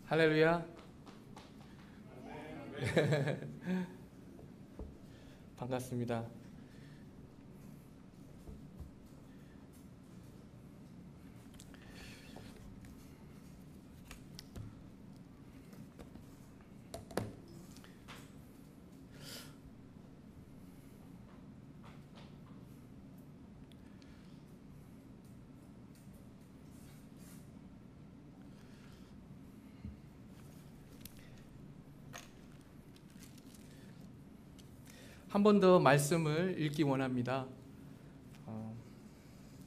할렐루야. 반갑습니다. 한 번 더 말씀을 읽기 원합니다.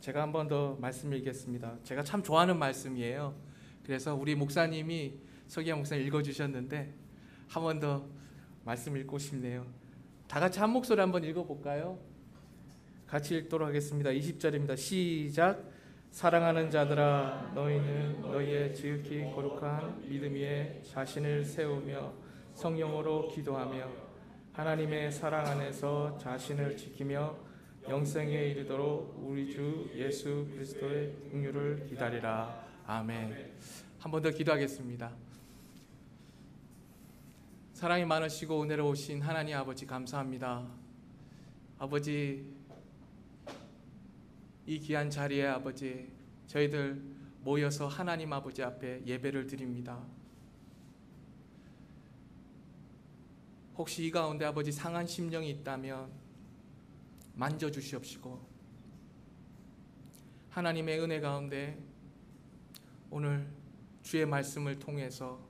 제가 한 번 더 말씀 읽겠습니다. 제가 참 좋아하는 말씀이에요. 그래서 우리 목사님이 서기환 목사님 읽어주셨는데 한 번 더 말씀 읽고 싶네요. 다 같이 한 목소리 한번 읽어볼까요? 같이 읽도록 하겠습니다. 20절입니다. 시작. 사랑하는 자들아, 너희는 너희의 지극히 거룩한 믿음 위에 자신을 세우며 성령으로 기도하며 하나님의 사랑 안에서 자신을 지키며 영생에 이르도록 우리 주 예수 그리스도의 긍휼을 기다리라. 아멘. 한 번 더 기도하겠습니다. 사랑이 많으시고 은혜로우신 하나님 아버지, 감사합니다. 아버지, 이 귀한 자리에 아버지, 저희들 모여서 하나님 아버지 앞에 예배를 드립니다. 혹시 이 가운데 아버지 상한 심령이 있다면 만져주시옵시고, 하나님의 은혜 가운데 오늘 주의 말씀을 통해서,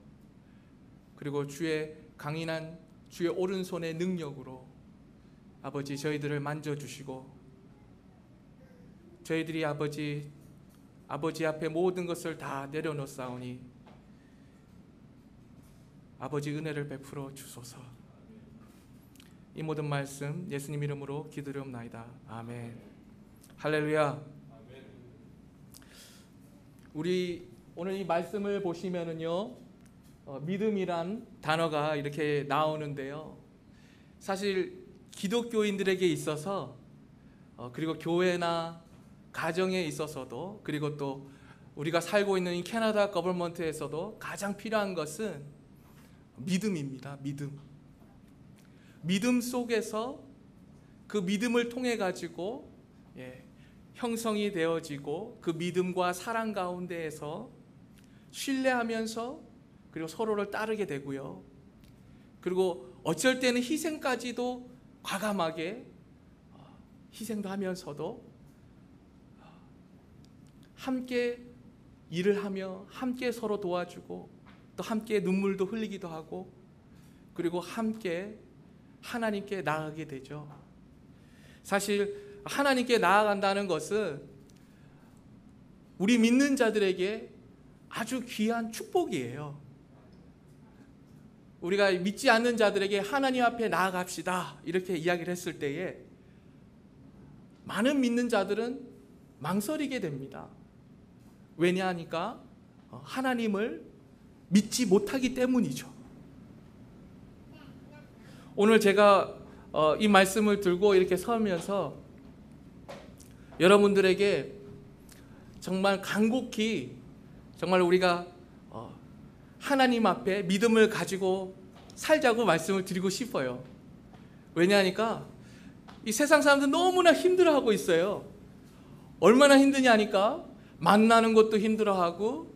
그리고 주의 강인한 주의 오른손의 능력으로 아버지 저희들을 만져주시고, 저희들이 아버지 앞에 모든 것을 다 내려놓사오니 아버지 은혜를 베풀어 주소서. 이 모든 말씀 예수님 이름으로 기도드리옵나이다. 아멘. 할렐루야. 우리 오늘 이 말씀을 보시면은요, 믿음이란 단어가 이렇게 나오는데요, 사실 기독교인들에게 있어서 그리고 교회나 가정에 있어서도, 그리고 또 우리가 살고 있는 이 캐나다 거버먼트에서도 가장 필요한 것은 믿음입니다. 믿음 속에서 그 믿음을 통해 가지고 형성이 되어지고, 그 믿음과 사랑 가운데에서 신뢰하면서 그리고 서로를 따르게 되고요, 그리고 어쩔 때는 희생까지도 과감하게 희생도 하면서도 함께 일을 하며 함께 서로 도와주고, 또 함께 눈물도 흘리기도 하고, 그리고 함께 하나님께 나아가게 되죠. 사실 하나님께 나아간다는 것은 우리 믿는 자들에게 아주 귀한 축복이에요. 우리가 믿지 않는 자들에게 하나님 앞에 나아갑시다 이렇게 이야기를 했을 때에 많은 믿는 자들은 망설이게 됩니다. 왜냐하니까 하나님을 믿지 못하기 때문이죠. 오늘 제가 이 말씀을 들고 이렇게 서면서 여러분들에게 정말 간곡히 정말 우리가 하나님 앞에 믿음을 가지고 살자고 말씀을 드리고 싶어요. 왜냐하니까 이 세상 사람들 너무나 힘들어하고 있어요. 얼마나 힘드냐니까 만나는 것도 힘들어하고,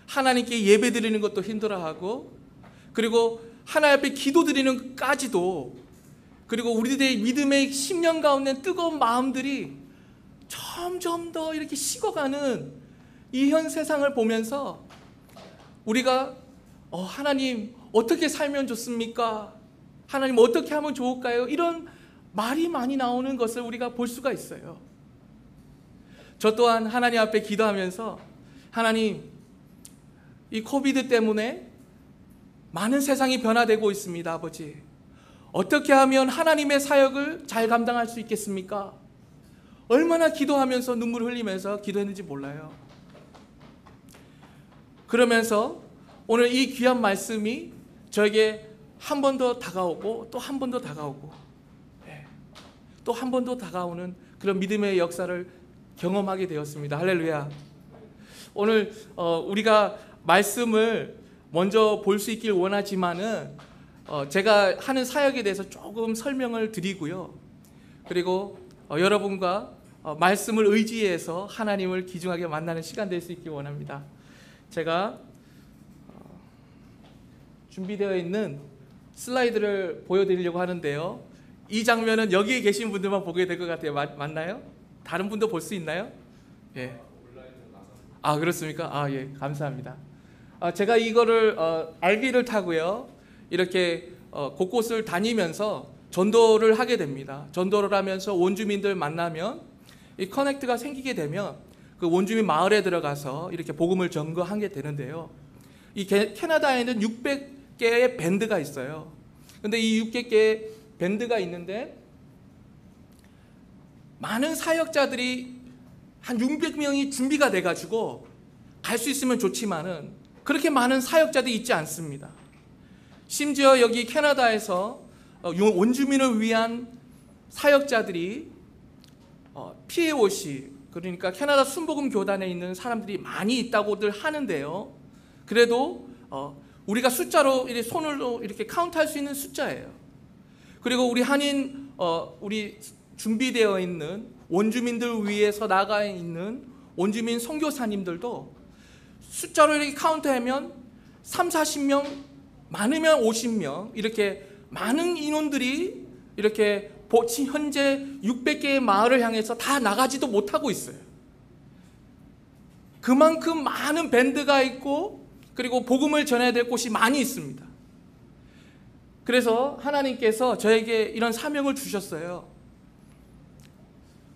하나님께 예배 드리는 것도 힘들어하고, 그리고 하나님 앞에 기도 드리는 것까지도, 그리고 우리들의 믿음의 심령 가운데 뜨거운 마음들이 점점 더 이렇게 식어가는 이 현 세상을 보면서 우리가 하나님 어떻게 살면 좋습니까? 하나님 어떻게 하면 좋을까요? 이런 말이 많이 나오는 것을 우리가 볼 수가 있어요. 저 또한 하나님 앞에 기도하면서, 하나님, 이 코비드 때문에 많은 세상이 변화되고 있습니다. 아버지, 어떻게 하면 하나님의 사역을 잘 감당할 수 있겠습니까? 얼마나 기도하면서 눈물을 흘리면서 기도했는지 몰라요. 그러면서 오늘 이 귀한 말씀이 저에게 한 번 더 다가오고, 또 한 번 더 다가오고, 또 한 번 더 다가오는 그런 믿음의 역사를 경험하게 되었습니다. 할렐루야. 오늘 우리가 말씀을 먼저 볼 수 있길 원하지만은 제가 하는 사역에 대해서 조금 설명을 드리고요. 그리고 여러분과 말씀을 의지해서 하나님을 귀중하게 만나는 시간 될 수 있길 원합니다. 제가 준비되어 있는 슬라이드를 보여드리려고 하는데요. 이 장면은 여기에 계신 분들만 보게 될 것 같아요. 맞나요? 다른 분도 볼 수 있나요? 예. 아, 그렇습니까? 아, 예, 감사합니다. 제가 이거를 RV를 타고요, 이렇게 곳곳을 다니면서 전도를 하게 됩니다. 전도를 하면서 원주민들 만나면 이 커넥트가 생기게 되면 그 원주민 마을에 들어가서 이렇게 복음을 전거하게 되는데요. 이 캐나다에는 600개의 밴드가 있어요. 근데 이 600개의 밴드가 있는데 많은 사역자들이 한 600명이 준비가 돼가지고 갈 수 있으면 좋지만은 그렇게 많은 사역자들이 있지 않습니다. 심지어 여기 캐나다에서 원주민을 위한 사역자들이 PAOC, 그러니까 캐나다 순복음 교단에 있는 사람들이 많이 있다고들 하는데요. 그래도 우리가 숫자로 손으로 이렇게 카운트할 수 있는 숫자예요. 그리고 우리 한인 우리 준비되어 있는 원주민들 위해서 나가 있는 원주민 선교사님들도 숫자로 이렇게 카운트하면 3, 40명, 많으면 50명, 이렇게 많은 인원들이 이렇게 현재 600개의 마을을 향해서 다 나가지도 못하고 있어요. 그만큼 많은 밴드가 있고 그리고 복음을 전해야 될 곳이 많이 있습니다. 그래서 하나님께서 저에게 이런 사명을 주셨어요.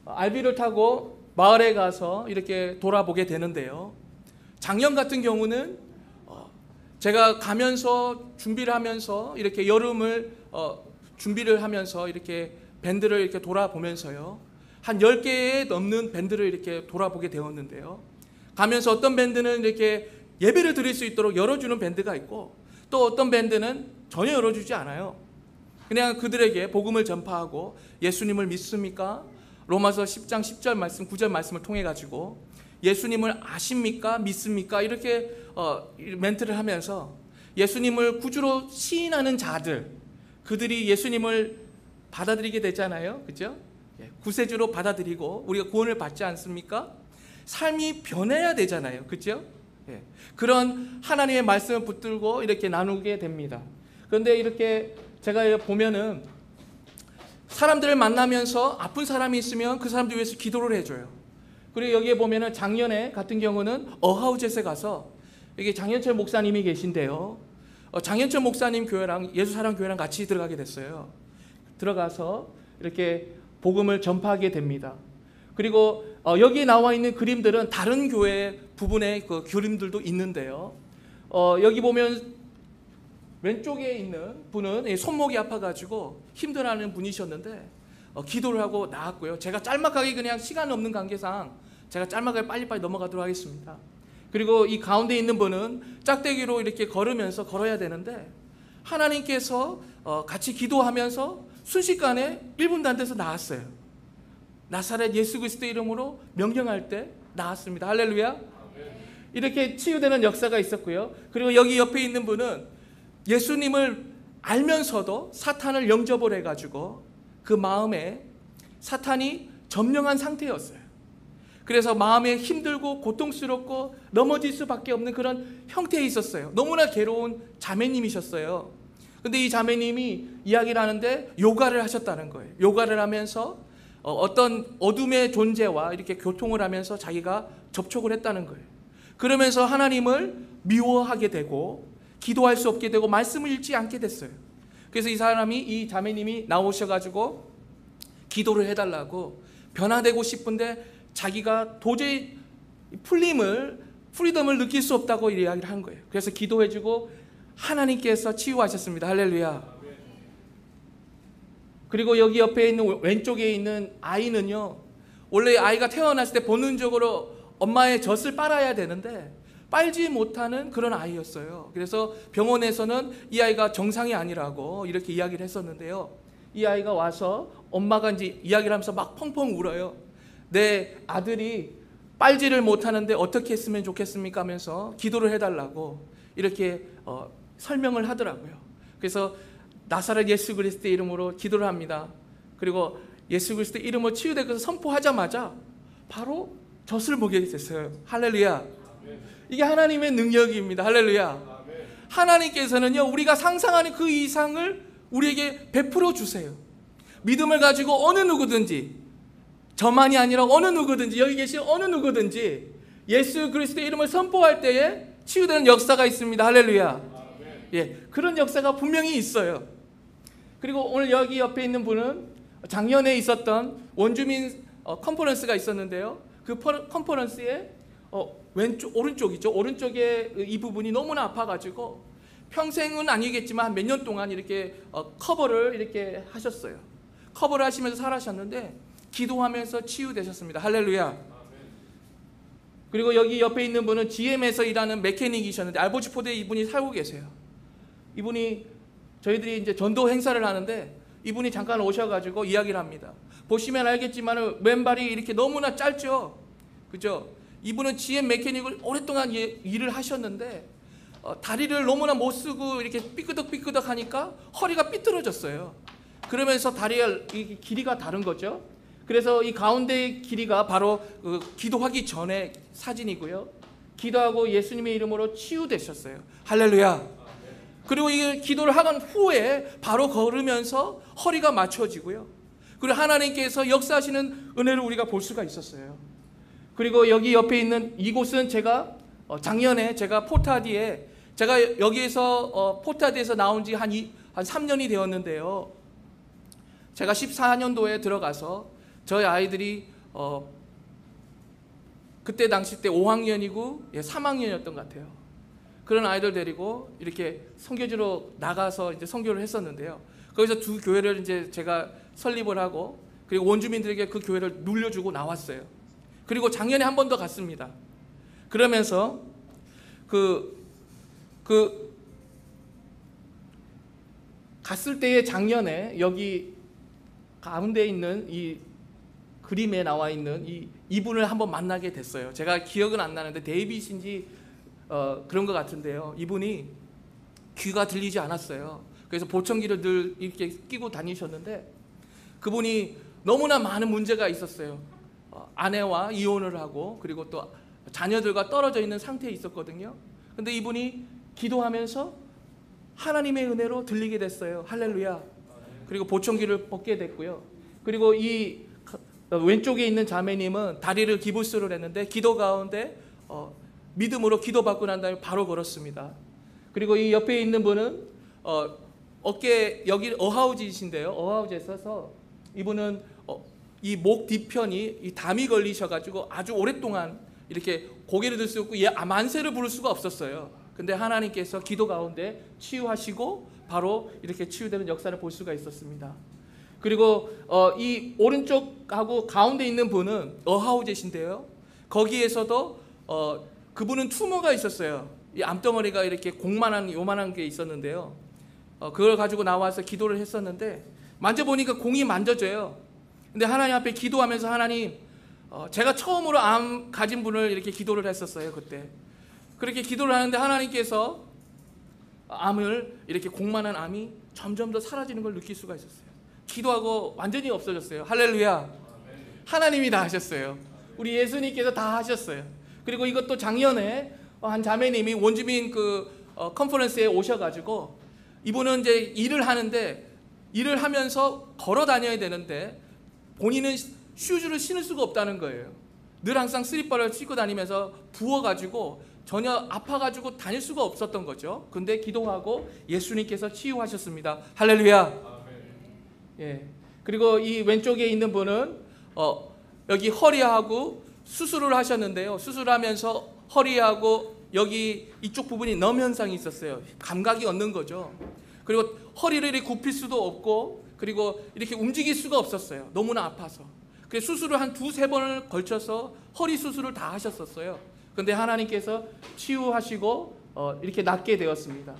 RV를 타고 마을에 가서 이렇게 돌아보게 되는데요. 작년 같은 경우는 제가 가면서 준비를 하면서 이렇게 여름을 준비를 하면서 이렇게 밴드를 이렇게 돌아보면서요, 한 10개에 넘는 밴드를 이렇게 돌아보게 되었는데요. 가면서 어떤 밴드는 이렇게 예배를 드릴 수 있도록 열어주는 밴드가 있고, 또 어떤 밴드는 전혀 열어주지 않아요. 그냥 그들에게 복음을 전파하고 예수님을 믿습니까? 로마서 10장 10절 말씀, 9절 말씀을 통해 가지고 예수님을 아십니까? 믿습니까? 이렇게 멘트를 하면서 예수님을 구주로 시인하는 자들, 그들이 예수님을 받아들이게 되잖아요. 그죠? 구세주로 받아들이고 우리가 구원을 받지 않습니까? 삶이 변해야 되잖아요. 그죠? 그런 하나님의 말씀을 붙들고 이렇게 나누게 됩니다. 그런데 이렇게 제가 보면은 사람들을 만나면서 아픈 사람이 있으면 그 사람들 위해서 기도를 해줘요. 그리고 여기에 보면은 작년에 같은 경우는 어하우젯에 가서 여기 장현철 목사님이 계신데요. 장현철 목사님 교회랑 예수사랑교회랑 같이 들어가게 됐어요. 들어가서 이렇게 복음을 전파하게 됩니다. 그리고 여기 나와 있는 그림들은 다른 교회 부분의 그 그림들도 있는데요. 여기 보면 왼쪽에 있는 분은 손목이 아파가지고 힘들어하는 분이셨는데 기도를 하고 나왔고요. 제가 짤막하게 그냥 시간 없는 관계상 제가 짤막하게 빨리빨리 넘어가도록 하겠습니다. 그리고 이 가운데 있는 분은 짝대기로 이렇게 걸으면서 걸어야 되는데 하나님께서 같이 기도하면서 순식간에 1분도 안 돼서 나았어요. 나사렛 예수 그리스도의 이름으로 명령할 때 나았습니다. 할렐루야. 이렇게 치유되는 역사가 있었고요. 그리고 여기 옆에 있는 분은 예수님을 알면서도 사탄을 영접을 해가지고 그 마음에 사탄이 점령한 상태였어요. 그래서 마음에 힘들고 고통스럽고 넘어질 수밖에 없는 그런 형태에 있었어요. 너무나 괴로운 자매님이셨어요. 근데 이 자매님이 이야기를 하는데 요가를 하셨다는 거예요. 요가를 하면서 어떤 어둠의 존재와 이렇게 교통을 하면서 자기가 접촉을 했다는 거예요. 그러면서 하나님을 미워하게 되고 기도할 수 없게 되고 말씀을 읽지 않게 됐어요. 그래서 이 자매님이 나오셔가지고 기도를 해달라고, 변화되고 싶은데 자기가 도저히 프리덤을 느낄 수 없다고 이야기를 한 거예요. 그래서 기도해주고 하나님께서 치유하셨습니다. 할렐루야. 그리고 여기 옆에 있는 왼쪽에 있는 아이는요, 원래 아이가 태어났을 때 본능적으로 엄마의 젖을 빨아야 되는데 빨지 못하는 그런 아이였어요. 그래서 병원에서는 이 아이가 정상이 아니라고 이렇게 이야기를 했었는데요. 이 아이가 와서 엄마가 이제 이야기를 하면서 막 펑펑 울어요. 내 아들이 빨지를 못하는데 어떻게 했으면 좋겠습니까 하면서 기도를 해달라고 이렇게 설명을 하더라고요. 그래서 나사렛 예수 그리스도의 이름으로 기도를 합니다. 그리고 예수 그리스도의 이름으로 치유된 것을 선포하자마자 바로 젖을 보게 됐어요. 할렐루야. 이게 하나님의 능력입니다. 할렐루야. 하나님께서는요, 우리가 상상하는 그 이상을 우리에게 베풀어 주세요. 믿음을 가지고 어느 누구든지, 저만이 아니라 어느 누구든지, 여기 계신 어느 누구든지 예수 그리스도의 이름을 선포할 때에 치유되는 역사가 있습니다. 할렐루야. 예, 그런 역사가 분명히 있어요. 그리고 오늘 여기 옆에 있는 분은 작년에 있었던 원주민 컨퍼런스가 있었는데요. 그 컨퍼런스에 오른쪽이죠. 오른쪽에 이 부분이 너무나 아파가지고 평생은 아니겠지만 몇 년 동안 이렇게 커버를 이렇게 하셨어요. 커버를 하시면서 살아셨는데 기도하면서 치유되셨습니다. 할렐루야. 그리고 여기 옆에 있는 분은 GM에서 일하는 메케닉이셨는데 알보지포드에 이분이 살고 계세요. 이분이 저희들이 이제 전도 행사를 하는데 이분이 잠깐 오셔가지고 이야기를 합니다. 보시면 알겠지만 왼발이 이렇게 너무나 짧죠. 그죠? 이분은 GM 메케닉을 오랫동안 일을 하셨는데 다리를 너무나 못 쓰고 이렇게 삐끄덕삐끄덕 하니까 허리가 삐뚤어졌어요. 그러면서 다리의 길이가 다른 거죠. 그래서 이 가운데의 길이가 바로 기도하기 전에 사진이고요. 기도하고 예수님의 이름으로 치유되셨어요. 할렐루야. 그리고 이 기도를 한 후에 바로 걸으면서 허리가 맞춰지고요. 그리고 하나님께서 역사하시는 은혜를 우리가 볼 수가 있었어요. 그리고 여기 옆에 있는 이곳은 제가 작년에 제가 포타디에 제가 여기에서 포타디에서 나온 지 한 3년이 되었는데요. 제가 14년도에 들어가서 저희 아이들이 그때 당시 때 5학년이고 3학년이었던 것 같아요. 그런 아이들 데리고 이렇게 선교지로 나가서 이제 선교를 했었는데요. 거기서 두 교회를 이제 제가 설립을 하고 그리고 원주민들에게 그 교회를 눌려주고 나왔어요. 그리고 작년에 한 번 더 갔습니다. 그러면서 갔을 때의 작년에 여기 가운데 있는 이 그림에 나와 있는 이분을 한번 만나게 됐어요. 제가 기억은 안 나는데 데이빗인지 그런 것 같은데요. 이분이 귀가 들리지 않았어요. 그래서 보청기를 늘 이렇게 끼고 다니셨는데 그분이 너무나 많은 문제가 있었어요. 아내와 이혼을 하고 그리고 또 자녀들과 떨어져 있는 상태에 있었거든요. 근데 이분이 기도하면서 하나님의 은혜로 들리게 됐어요. 할렐루야. 그리고 보청기를 벗게 됐고요. 그리고 이 왼쪽에 있는 자매님은 다리를 기부스를 했는데 기도 가운데 믿음으로 기도받고 난 다음에 바로 걸었습니다. 그리고 이 옆에 있는 분은 어깨 여기 어하우지이신데요. 어하우지에 서서 이분은 이 목 뒤편이 이 담이 걸리셔가지고 아주 오랫동안 이렇게 고개를 들 수 없고 만세를 부를 수가 없었어요. 근데 하나님께서 기도 가운데 치유하시고 바로 이렇게 치유되는 역사를 볼 수가 있었습니다. 그리고 이 오른쪽하고 가운데 있는 분은 어하우제신데요. 거기에서도 그분은 투머가 있었어요. 이 암덩어리가 이렇게 요만한 게 있었는데요. 그걸 가지고 나와서 기도를 했었는데 만져보니까 공이 만져져요. 근데 하나님 앞에 기도하면서 하나님, 제가 처음으로 암 가진 분을 이렇게 기도를 했었어요. 그때 그렇게 기도를 하는데 하나님께서 암을 이렇게 공만한 암이 점점 더 사라지는 걸 느낄 수가 있었어요. 기도하고 완전히 없어졌어요. 할렐루야. 하나님이 다 하셨어요. 우리 예수님께서 다 하셨어요. 그리고 이것도 작년에 한 자매님이 원주민 컨퍼런스에 오셔가지고 이분은 이제 일을 하는데 일을 하면서 걸어 다녀야 되는데 본인은 슈즈를 신을 수가 없다는 거예요. 늘 항상 슬리퍼를 신고 다니면서 부어가지고 전혀 아파가지고 다닐 수가 없었던 거죠. 근데 기도하고 예수님께서 치유하셨습니다. 할렐루야. 예. 그리고 이 왼쪽에 있는 분은 여기 허리하고 수술을 하셨는데요. 수술하면서 허리하고 여기 이쪽 부분이 넘 현상이 있었어요. 감각이 없는 거죠. 그리고 허리를 이렇게 굽힐 수도 없고 그리고 이렇게 움직일 수가 없었어요. 너무나 아파서. 그래서 수술을 한 2-3번을 걸쳐서 허리 수술을 다 하셨었어요. 근데 하나님께서 치유하시고 이렇게 낫게 되었습니다.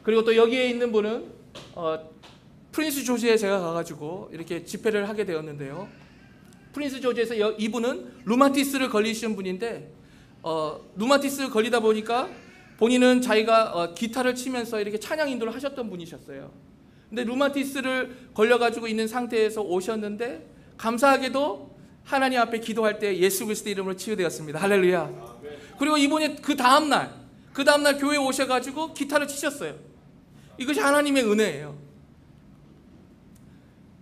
그리고 또 여기에 있는 분은 프린스 조지에 제가 가가지고 이렇게 집회를 하게 되었는데요. 프린스 조지에서 이분은 루마티스를 걸리신 분인데 루마티스를 걸리다 보니까 본인은 자기가 기타를 치면서 이렇게 찬양 인도를 하셨던 분이셨어요. 근데 루마티스를 걸려가지고 있는 상태에서 오셨는데 감사하게도 하나님 앞에 기도할 때 예수 그리스도 이름으로 치유되었습니다. 할렐루야. 그리고 이분이 그 다음날 교회에 오셔가지고 기타를 치셨어요. 이것이 하나님의 은혜예요.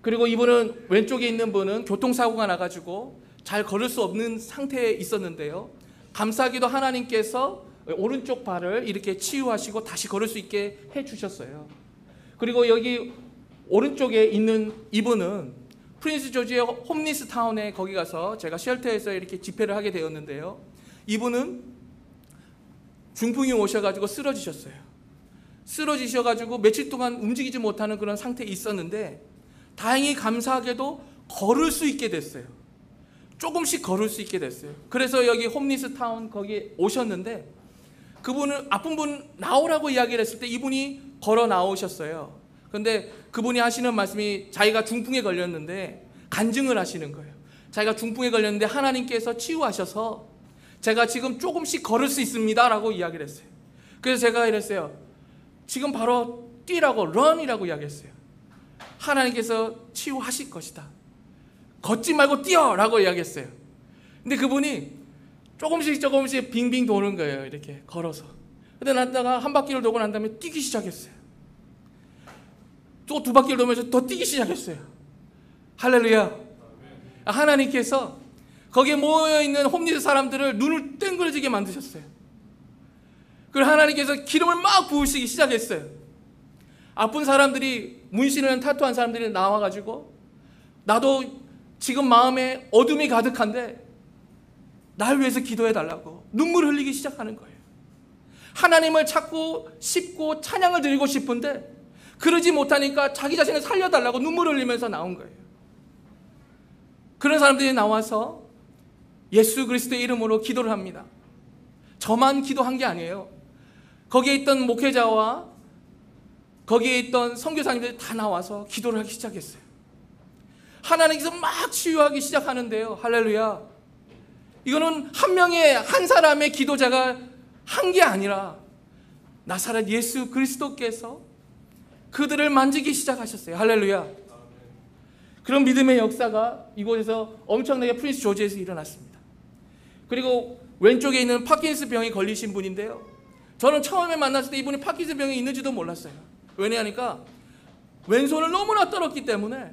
그리고 이분은 왼쪽에 있는 분은 교통사고가 나가지고 잘 걸을 수 없는 상태에 있었는데요, 감사하게도 하나님께서 오른쪽 발을 이렇게 치유하시고 다시 걸을 수 있게 해주셨어요. 그리고 여기 오른쪽에 있는 이분은 프린스 조지의 홈리스 타운에 거기 가서 제가 쉘터에서 이렇게 집회를 하게 되었는데요, 이분은 중풍이 오셔가지고 쓰러지셔가지고 며칠 동안 움직이지 못하는 그런 상태에 있었는데 다행히 감사하게도 걸을 수 있게 됐어요. 조금씩 걸을 수 있게 됐어요. 그래서 여기 홈리스 타운 거기에 오셨는데 그분은 아픈 분 나오라고 이야기를 했을 때 이분이 걸어 나오셨어요. 그런데 그분이 하시는 말씀이 자기가 중풍에 걸렸는데 간증을 하시는 거예요. 자기가 중풍에 걸렸는데 하나님께서 치유하셔서 제가 지금 조금씩 걸을 수 있습니다 라고 이야기를 했어요. 그래서 제가 이랬어요. 지금 바로 뛰라고, 런이라고 이야기했어요. 하나님께서 치유하실 것이다. 걷지 말고 뛰어 라고 이야기했어요. 근데 그분이 조금씩 빙빙 도는 거예요. 이렇게 걸어서. 근데 나다가 한 바퀴를 돌고 난 다음에 뛰기 시작했어요. 또 두 바퀴를 돌면서 더 뛰기 시작했어요. 할렐루야. 하나님께서 거기에 모여있는 홈리스 사람들을 눈을 땡그러지게 만드셨어요. 그리고 하나님께서 기름을 막 부으시기 시작했어요. 아픈 사람들이, 문신을 타투한 사람들이 나와가지고 나도 지금 마음에 어둠이 가득한데 날 위해서 기도해달라고 눈물을 흘리기 시작하는 거예요. 하나님을 찾고 싶고 찬양을 드리고 싶은데 그러지 못하니까 자기 자신을 살려달라고 눈물을 흘리면서 나온 거예요. 그런 사람들이 나와서 예수 그리스도의 이름으로 기도를 합니다. 저만 기도한 게 아니에요. 거기에 있던 목회자와 거기에 있던 선교사님들이 다 나와서 기도를 하기 시작했어요. 하나님께서 막 치유하기 시작하는데요. 할렐루야. 이거는 한 사람의 기도자가 한 게 아니라 나사렛 예수 그리스도께서 그들을 만지기 시작하셨어요. 할렐루야. 그런 믿음의 역사가 이곳에서 엄청나게 프린스 조지에서 일어났습니다. 그리고 왼쪽에 있는 파킨스 병에 걸리신 분인데요, 저는 처음에 만났을 때 이분이 파킨스 병에 있는지도 몰랐어요. 왜냐하니까 왼손을 너무나 떨었기 때문에.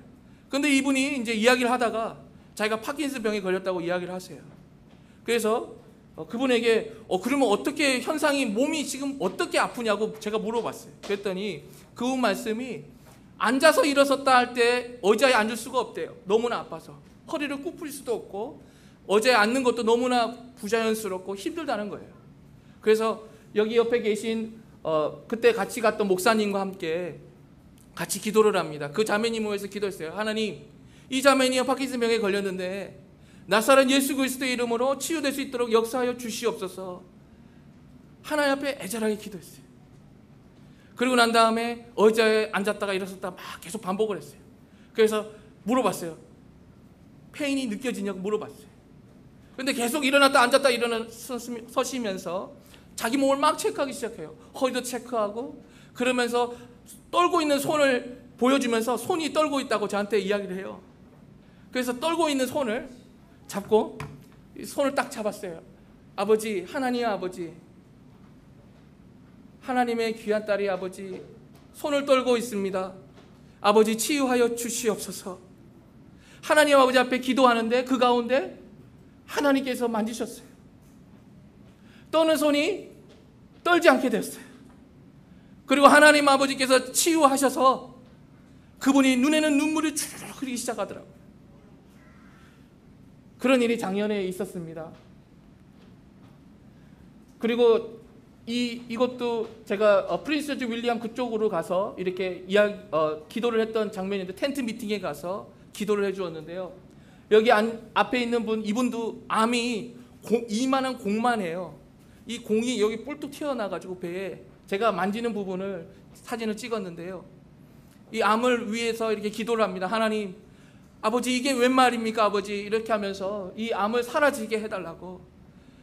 근데 이분이 이제 이야기를 하다가 자기가 파킨스 병에 걸렸다고 이야기를 하세요. 그래서 그분에게 그러면 어떻게 현상이, 몸이 지금 어떻게 아프냐고 제가 물어봤어요. 그랬더니 그분 말씀이 앉아서 일어섰다 할 때 의자에 앉을 수가 없대요. 너무나 아파서 허리를 굽힐 수도 없고 의자에 앉는 것도 너무나 부자연스럽고 힘들다는 거예요. 그래서 여기 옆에 계신 그때 같이 갔던 목사님과 함께 같이 기도를 합니다. 그 자매님을 위해서 기도했어요. 하나님, 이 자매님이 파킨슨 병에 걸렸는데 나사렛 예수 그리스도의 이름으로 치유될 수 있도록 역사하여 주시옵소서. 하나님 앞에 애절하게 기도했어요. 그리고 난 다음에 의자에 앉았다가 일어섰다가 막 계속 반복을 했어요. 그래서 물어봤어요. 페인이 느껴지냐고 물어봤어요. 근데 계속 일어났다 앉았다 서시면서 자기 몸을 막 체크하기 시작해요. 허리도 체크하고, 그러면서 떨고 있는 손을 보여주면서 손이 떨고 있다고 저한테 이야기를 해요. 그래서 떨고 있는 손을 잡고 손을 딱 잡았어요. 아버지, 하나님 아버지, 하나님의 귀한 딸이 아버지 손을 떨고 있습니다. 아버지 치유하여 주시옵소서. 하나님 아버지 앞에 기도하는데 그 가운데 하나님께서 만지셨어요. 떠는 손이 떨지 않게 됐어요. 그리고 하나님 아버지께서 치유하셔서 그분이 눈에는 눈물이 주르륵 흐르기 시작하더라고요. 그런 일이 작년에 있었습니다. 그리고 이것도 제가 프린스 조지 윌리엄 그쪽으로 가서 이렇게 기도를 했던 장면인데, 텐트 미팅에 가서 기도를 해주었는데요. 여기 앞에 있는 분, 이분도 암이 이만한 공만 해요. 이 공이 여기 뿔뚝 튀어나가지고 배에, 제가 만지는 부분을 사진을 찍었는데요. 이 암을 위해서 이렇게 기도를 합니다. 하나님, 아버지 이게 웬 말입니까 아버지, 이렇게 하면서 이 암을 사라지게 해달라고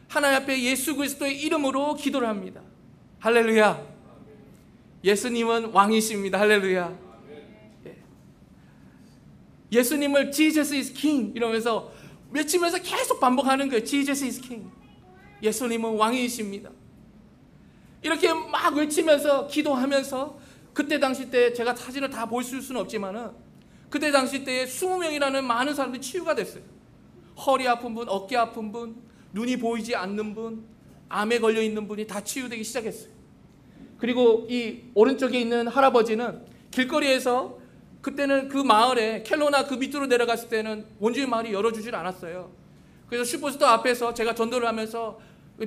하나님 앞에 예수 그리스도의 이름으로 기도를 합니다. 할렐루야. 예수님은 왕이십니다. 할렐루야. 예수님을 Jesus is King 이러면서 외치면서 계속 반복하는 거예요. Jesus is King. 예수님은 왕이십니다. 이렇게 막 외치면서 기도하면서 그때 당시 때 제가 사진을 다 보여줄 수는 없지만은 그때 당시 때에 20명이라는 많은 사람들이 치유가 됐어요. 허리 아픈 분, 어깨 아픈 분, 눈이 보이지 않는 분, 암에 걸려 있는 분이 다 치유되기 시작했어요. 그리고 이 오른쪽에 있는 할아버지는 길거리에서 그때는 그 마을에 켈로나 그 밑으로 내려갔을 때는 원주민 마을이 열어주질 않았어요. 그래서 슈퍼스토어 앞에서 제가 전도를 하면서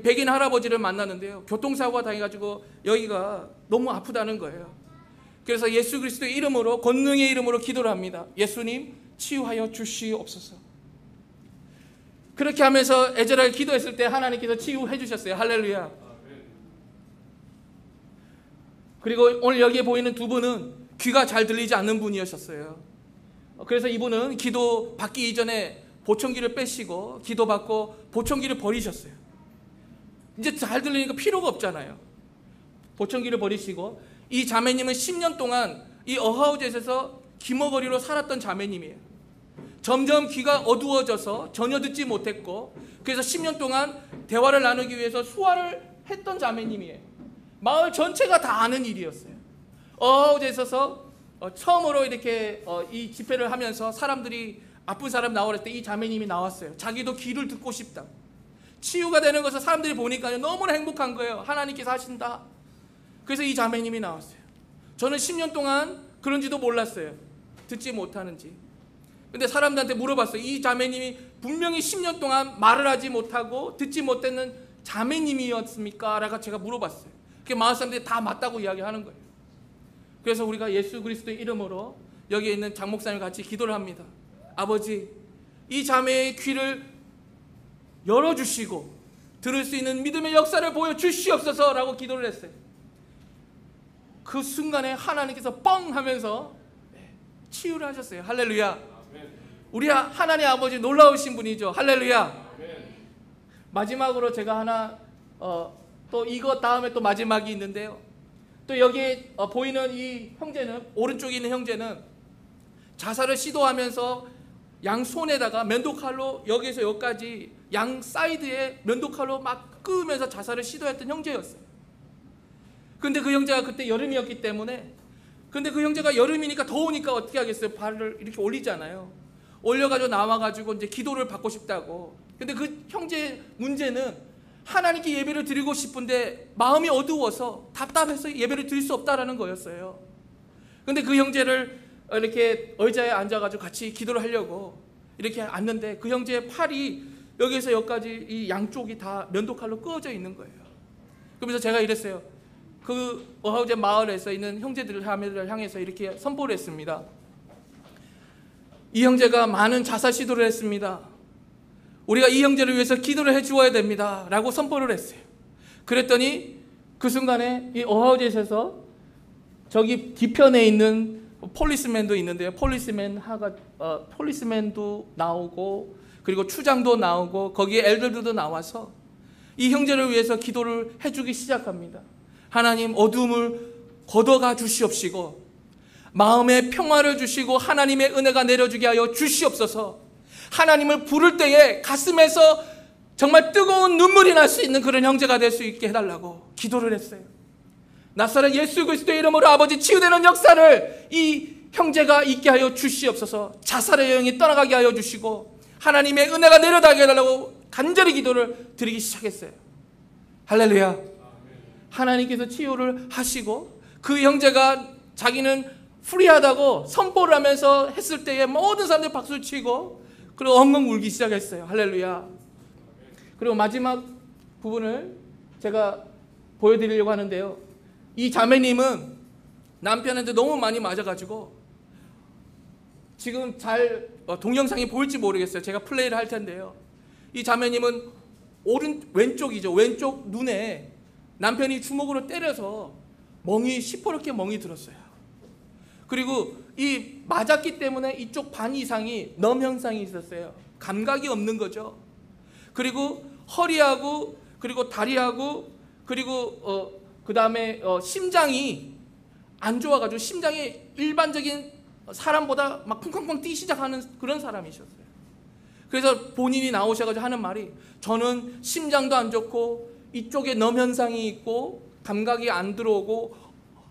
백인 할아버지를 만났는데요. 교통사고가 당해가지고 여기가 너무 아프다는 거예요. 그래서 예수 그리스도의 이름으로, 권능의 이름으로 기도를 합니다. 예수님 치유하여 주시옵소서. 그렇게 하면서 애절하게 기도했을 때 하나님께서 치유해 주셨어요. 할렐루야. 그리고 오늘 여기에 보이는 두 분은 귀가 잘 들리지 않는 분이었어요. 그래서 이분은 기도 받기 이전에 보청기를 빼시고 기도 받고 보청기를 버리셨어요. 이제 잘 들리니까 필요가 없잖아요. 보청기를 버리시고, 이 자매님은 10년 동안 이 어하우젯에서 귀머거리로 살았던 자매님이에요. 점점 귀가 어두워져서 전혀 듣지 못했고, 그래서 10년 동안 대화를 나누기 위해서 수화를 했던 자매님이에요. 마을 전체가 다 아는 일이었어요. 어하우젯에서 처음으로 이렇게 이 집회를 하면서 사람들이 아픈 사람 나오랬을 때 이 자매님이 나왔어요. 자기도 귀를 듣고 싶다. 치유가 되는 것을 사람들이 보니까 너무나 행복한 거예요. 하나님께서 하신다. 그래서 이 자매님이 나왔어요. 저는 10년 동안 그런지도 몰랐어요. 듣지 못하는지. 근데 사람들한테 물어봤어요. 이 자매님이 분명히 10년 동안 말을 하지 못하고 듣지 못했는 자매님이었습니까? 라고 제가 물어봤어요. 그 마을 사람들이 다 맞다고 이야기하는 거예요. 그래서 우리가 예수 그리스도의 이름으로 여기에 있는 장 목사님 같이 기도를 합니다. 아버지, 이 자매의 귀를 열어주시고 들을 수 있는 믿음의 역사를 보여주시옵소서 라고 기도를 했어요. 그 순간에 하나님께서 뻥 하면서 치유를 하셨어요. 할렐루야. 우리 하나님 아버지 놀라우신 분이죠. 할렐루야. 마지막으로 제가 하나 또 이거 다음에 또 마지막이 있는데요. 또 여기에 보이는 이 형제는, 오른쪽에 있는 형제는 자살을 시도하면서 양 손에다가 면도칼로 여기에서 여기까지 양 사이드에 면도칼로 막 끄면서 자살을 시도했던 형제였어요. 근데 그 형제가 그때 여름이었기 때문에, 근데 그 형제가 여름이니까 더우니까 어떻게 하겠어요? 발을 이렇게 올리잖아요. 올려가지고 나와가지고 이제 기도를 받고 싶다고. 근데 그 형제의 문제는 하나님께 예배를 드리고 싶은데 마음이 어두워서 답답해서 예배를 드릴 수 없다라는 거였어요. 근데 그 형제를 이렇게 의자에 앉아가지고 같이 기도를 하려고 이렇게 앉는데 그 형제의 팔이 여기에서 여기까지 이 양쪽이 다 면도칼로 끄어져 있는 거예요. 그러면서 제가 이랬어요. 그 어하우젯 마을에서 있는 형제들을 향해서 이렇게 선포를 했습니다. 이 형제가 많은 자살 시도를 했습니다. 우리가 이 형제를 위해서 기도를 해주어야 됩니다 라고 선포를 했어요. 그랬더니 그 순간에 이 어하우젯에서 저기 뒤편에 있는 폴리스맨도 있는데요. 폴리스맨도 나오고 그리고 추장도 나오고 거기에 엘더들도 나와서 이 형제를 위해서 기도를 해주기 시작합니다. 하나님, 어둠을 걷어가 주시옵시고 마음에 평화를 주시고 하나님의 은혜가 내려주게 하여 주시옵소서. 하나님을 부를 때에 가슴에서 정말 뜨거운 눈물이 날 수 있는 그런 형제가 될 수 있게 해달라고 기도를 했어요. 나사렛 예수 그리스도의 이름으로 아버지, 치유되는 역사를 이 형제가 있게 하여 주시옵소서. 자살의 여행이 떠나가게 하여 주시고 하나님의 은혜가 내려다게 해달라고 간절히 기도를 드리기 시작했어요. 할렐루야. 하나님께서 치유를 하시고 그 형제가 자기는 프리하다고 선포를 하면서 했을 때에 모든 사람들이 박수를 치고 그리고 엉엉 울기 시작했어요. 할렐루야. 그리고 마지막 부분을 제가 보여드리려고 하는데요. 이 자매님은 남편한테 너무 많이 맞아가지고 지금 잘 동영상이 보일지 모르겠어요. 제가 플레이를 할 텐데요. 이 자매님은 왼쪽이죠. 왼쪽 눈에 남편이 주먹으로 때려서 시퍼렇게 멍이 들었어요. 그리고 이 맞았기 때문에 이쪽 반 이상이 넘 현상이 있었어요. 감각이 없는 거죠. 그리고 허리하고 그리고 다리하고 그리고 그 다음에 심장이 안 좋아가지고 심장이 일반적인 사람보다 막 쿵쾅쿵 뛰기 시작하는 그런 사람이셨어요. 그래서 본인이 나오셔가지고 하는 말이, 저는 심장도 안 좋고 이쪽에 넘 현상이 있고 감각이 안 들어오고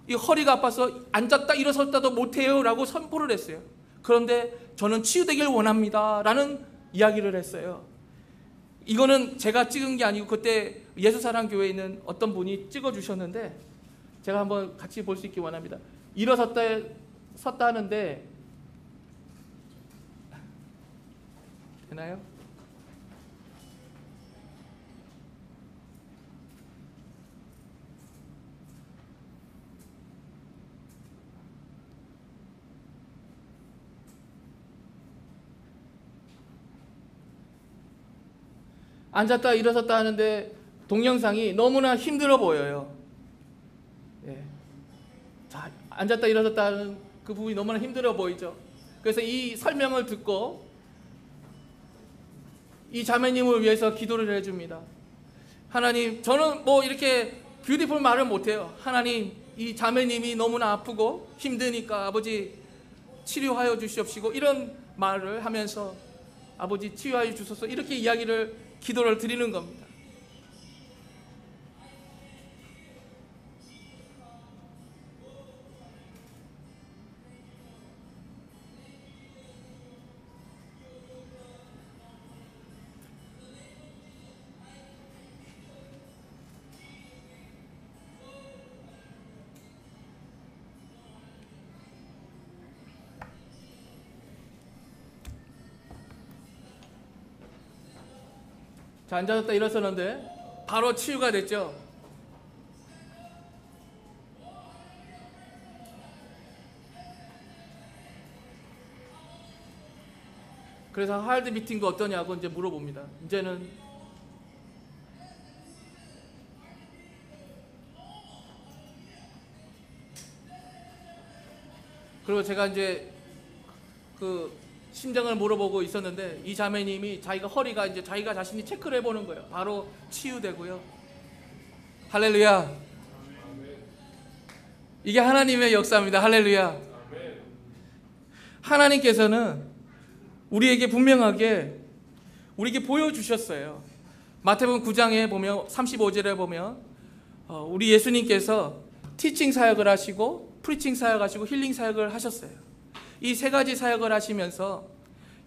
이 허리가 아파서 앉았다 일어섰다도 못해요 라고 선포를 했어요. 그런데 저는 치유되길 원합니다 라는 이야기를 했어요. 이거는 제가 찍은 게 아니고 그때 예수사랑교회에 있는 어떤 분이 찍어주셨는데, 제가 한번 같이 볼 수 있기 원합니다. 일어섰다 섰다 하는데 되나요? 앉았다 일어섰다 하는데 동영상이 너무나 힘들어 보여요. 예. 자, 앉았다 일어섰다 하는 그 부분이 너무나 힘들어 보이죠. 그래서 이 설명을 듣고 이 자매님을 위해서 기도를 해줍니다. 하나님, 저는 뭐 이렇게 뷰티풀 말을 못해요. 하나님, 이 자매님이 너무나 아프고 힘드니까 아버지 치료하여 주시옵시고, 이런 말을 하면서 아버지 치유하여 주소서, 이렇게 기도를 드리는 겁니다. 자, 앉았다 일어서는데 바로 치유가 됐죠. 그래서 하드 비팅도 어떠냐고 이제 물어봅니다. 이제는 그리고 제가 이제 그 심장을 물어보고 있었는데, 이 자매님이 자기가 허리가 이제 자기가 자신이 체크를 해보는 거예요. 바로 치유되고요. 할렐루야. 이게 하나님의 역사입니다. 할렐루야. 하나님께서는 우리에게 분명하게 우리에게 보여주셨어요. 마태복음 9장에 보면 35절에 보면 우리 예수님께서 티칭 사역을 하시고 프리칭 사역을 하시고 힐링 사역을 하셨어요. 이 세 가지 사역을 하시면서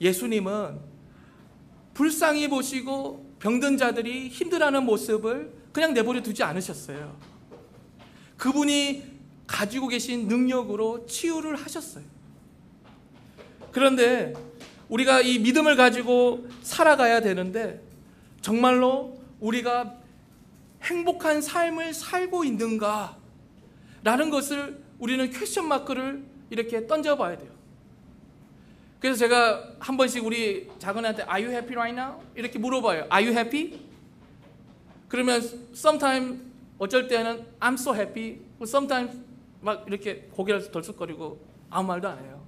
예수님은 불쌍히 보시고 병든 자들이 힘들어하는 모습을 그냥 내버려 두지 않으셨어요. 그분이 가지고 계신 능력으로 치유를 하셨어요. 그런데 우리가 이 믿음을 가지고 살아가야 되는데, 정말로 우리가 행복한 삶을 살고 있는가 라는 것을 우리는 퀘스천 마크를 이렇게 던져봐야 돼요. 그래서 제가 한 번씩 우리 작은애한테 Are you happy right now? 이렇게 물어봐요. Are you happy? 그러면 sometimes 어쩔 때는 I'm so happy, sometimes 막 이렇게 고개를 덜썩거리고 아무 말도 안 해요.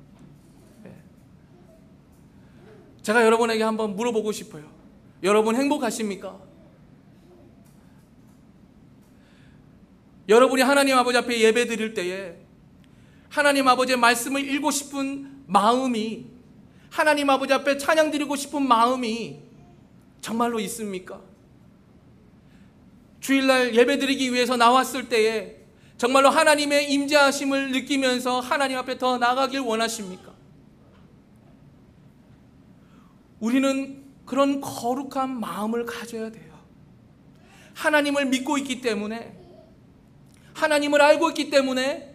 제가 여러분에게 한번 물어보고 싶어요. 여러분 행복하십니까? 여러분이 하나님 아버지 앞에 예배 드릴 때에 하나님 아버지의 말씀을 읽고 싶은 마음이, 하나님 아버지 앞에 찬양 드리고 싶은 마음이 정말로 있습니까? 주일날 예배 드리기 위해서 나왔을 때에 정말로 하나님의 임재하심을 느끼면서 하나님 앞에 더 나아가길 원하십니까? 우리는 그런 거룩한 마음을 가져야 돼요. 하나님을 믿고 있기 때문에, 하나님을 알고 있기 때문에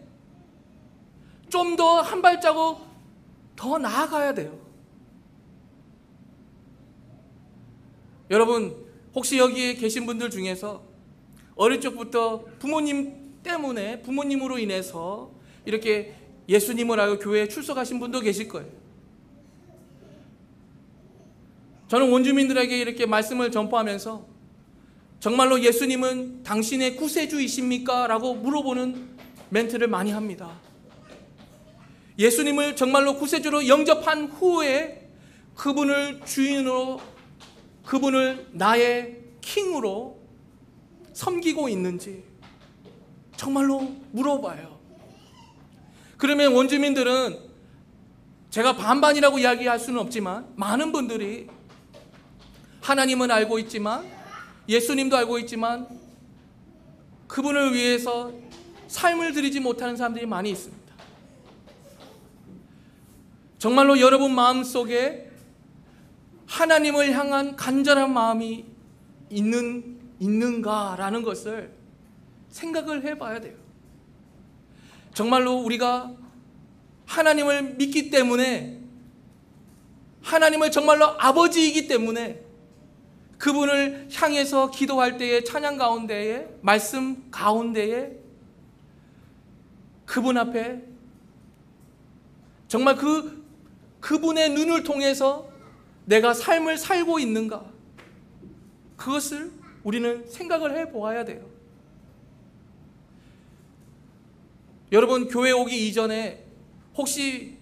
좀 더 한 발자국 더 나아가야 돼요. 여러분, 혹시 여기에 계신 분들 중에서 어릴 적부터 부모님 때문에, 부모님으로 인해서 이렇게 예수님을 알고 교회에 출석하신 분도 계실 거예요. 저는 원주민들에게 이렇게 말씀을 전파하면서 정말로 예수님은 당신의 구세주이십니까? 라고 물어보는 멘트를 많이 합니다. 예수님을 정말로 구세주로 영접한 후에 그분을 주인으로, 그분을 나의 킹으로 섬기고 있는지, 정말로 물어봐요. 그러면 원주민들은 제가 반반이라고 이야기할 수는 없지만 많은 분들이 하나님은 알고 있지만 예수님도 알고 있지만 그분을 위해서 삶을 드리지 못하는 사람들이 많이 있습니다. 정말로 여러분 마음속에 하나님을 향한 간절한 마음이 있는가라는 것을 생각을 해봐야 돼요. 정말로 우리가 하나님을 믿기 때문에, 하나님을 정말로 아버지이기 때문에 그분을 향해서 기도할 때에, 찬양 가운데에, 말씀 가운데에 그분 앞에 정말 그분의 눈을 통해서 내가 삶을 살고 있는가, 그것을 우리는 생각을 해보아야 돼요. 여러분, 교회 오기 이전에 혹시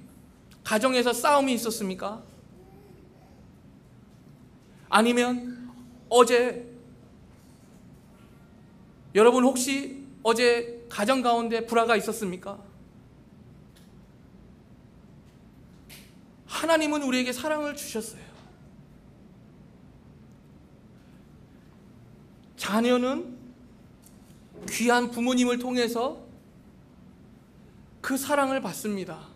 가정에서 싸움이 있었습니까? 아니면 여러분 혹시 어제 가정 가운데 불화가 있었습니까? 하나님은 우리에게 사랑을 주셨어요. 자녀는 귀한 부모님을 통해서 그 사랑을 받습니다.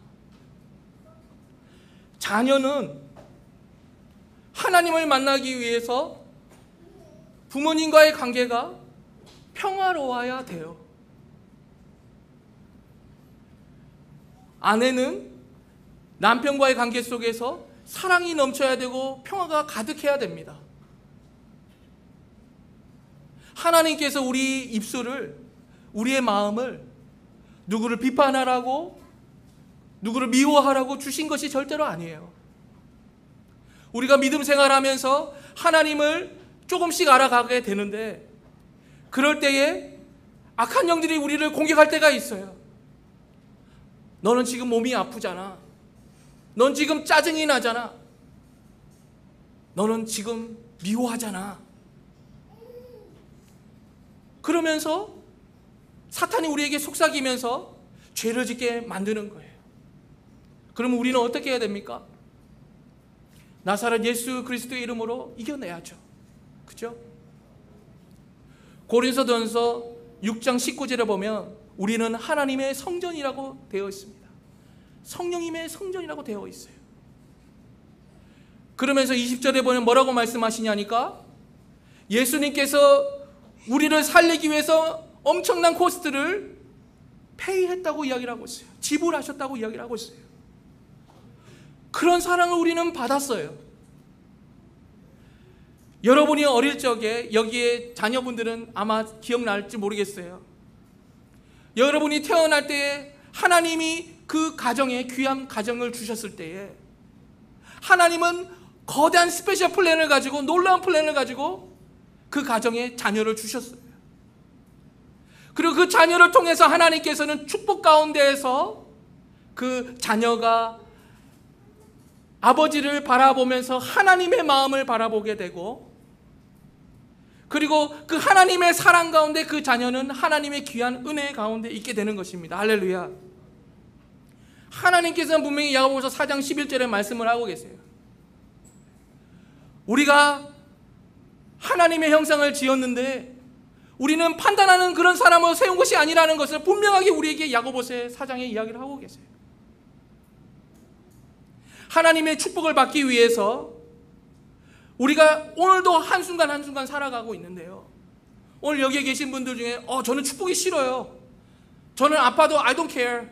자녀는 하나님을 만나기 위해서 부모님과의 관계가 평화로워야 돼요. 아내는 남편과의 관계 속에서 사랑이 넘쳐야 되고 평화가 가득해야 됩니다. 하나님께서 우리 입술을, 우리의 마음을 누구를 비판하라고, 누구를 미워하라고 주신 것이 절대로 아니에요. 우리가 믿음 생활하면서 하나님을 조금씩 알아가게 되는데, 그럴 때에 악한 영들이 우리를 공격할 때가 있어요. 너는 지금 몸이 아프잖아. 넌 지금 짜증이 나잖아. 너는 지금 미워하잖아. 그러면서 사탄이 우리에게 속삭이면서 죄를 짓게 만드는 거예요. 그러면 우리는 어떻게 해야 됩니까? 나사렛 예수 그리스도의 이름으로 이겨내야죠. 그죠? 고린도전서 6장 19절에 보면 우리는 하나님의 성전이라고 되어 있습니다. 성령님의 성전이라고 되어 있어요. 그러면서 20절에 보면 뭐라고 말씀하시냐니까, 예수님께서 우리를 살리기 위해서 엄청난 코스트를 페이했다고 이야기를 하고 있어요. 지불하셨다고 이야기를 하고 있어요. 그런 사랑을 우리는 받았어요. 여러분이 어릴 적에, 여기에 자녀분들은 아마 기억날지 모르겠어요. 여러분이 태어날 때에 하나님이 그 가정에, 귀한 가정을 주셨을 때에 하나님은 거대한 스페셜 플랜을 가지고, 놀라운 플랜을 가지고 그 가정에 자녀를 주셨어요. 그리고 그 자녀를 통해서 하나님께서는 축복 가운데에서 그 자녀가 아버지를 바라보면서 하나님의 마음을 바라보게 되고, 그리고 그 하나님의 사랑 가운데 그 자녀는 하나님의 귀한 은혜 가운데 있게 되는 것입니다. 할렐루야. 하나님께서는 분명히 야고보서 4장 11절에 말씀을 하고 계세요. 우리가 하나님의 형상을 지었는데 우리는 판단하는 그런 사람으로 세운 것이 아니라는 것을 분명하게 우리에게 야고보서 4장에 이야기를 하고 계세요. 하나님의 축복을 받기 위해서 우리가 오늘도 한순간 한순간 살아가고 있는데요, 오늘 여기에 계신 분들 중에 저는 축복이 싫어요, 저는 아파도 I don't care,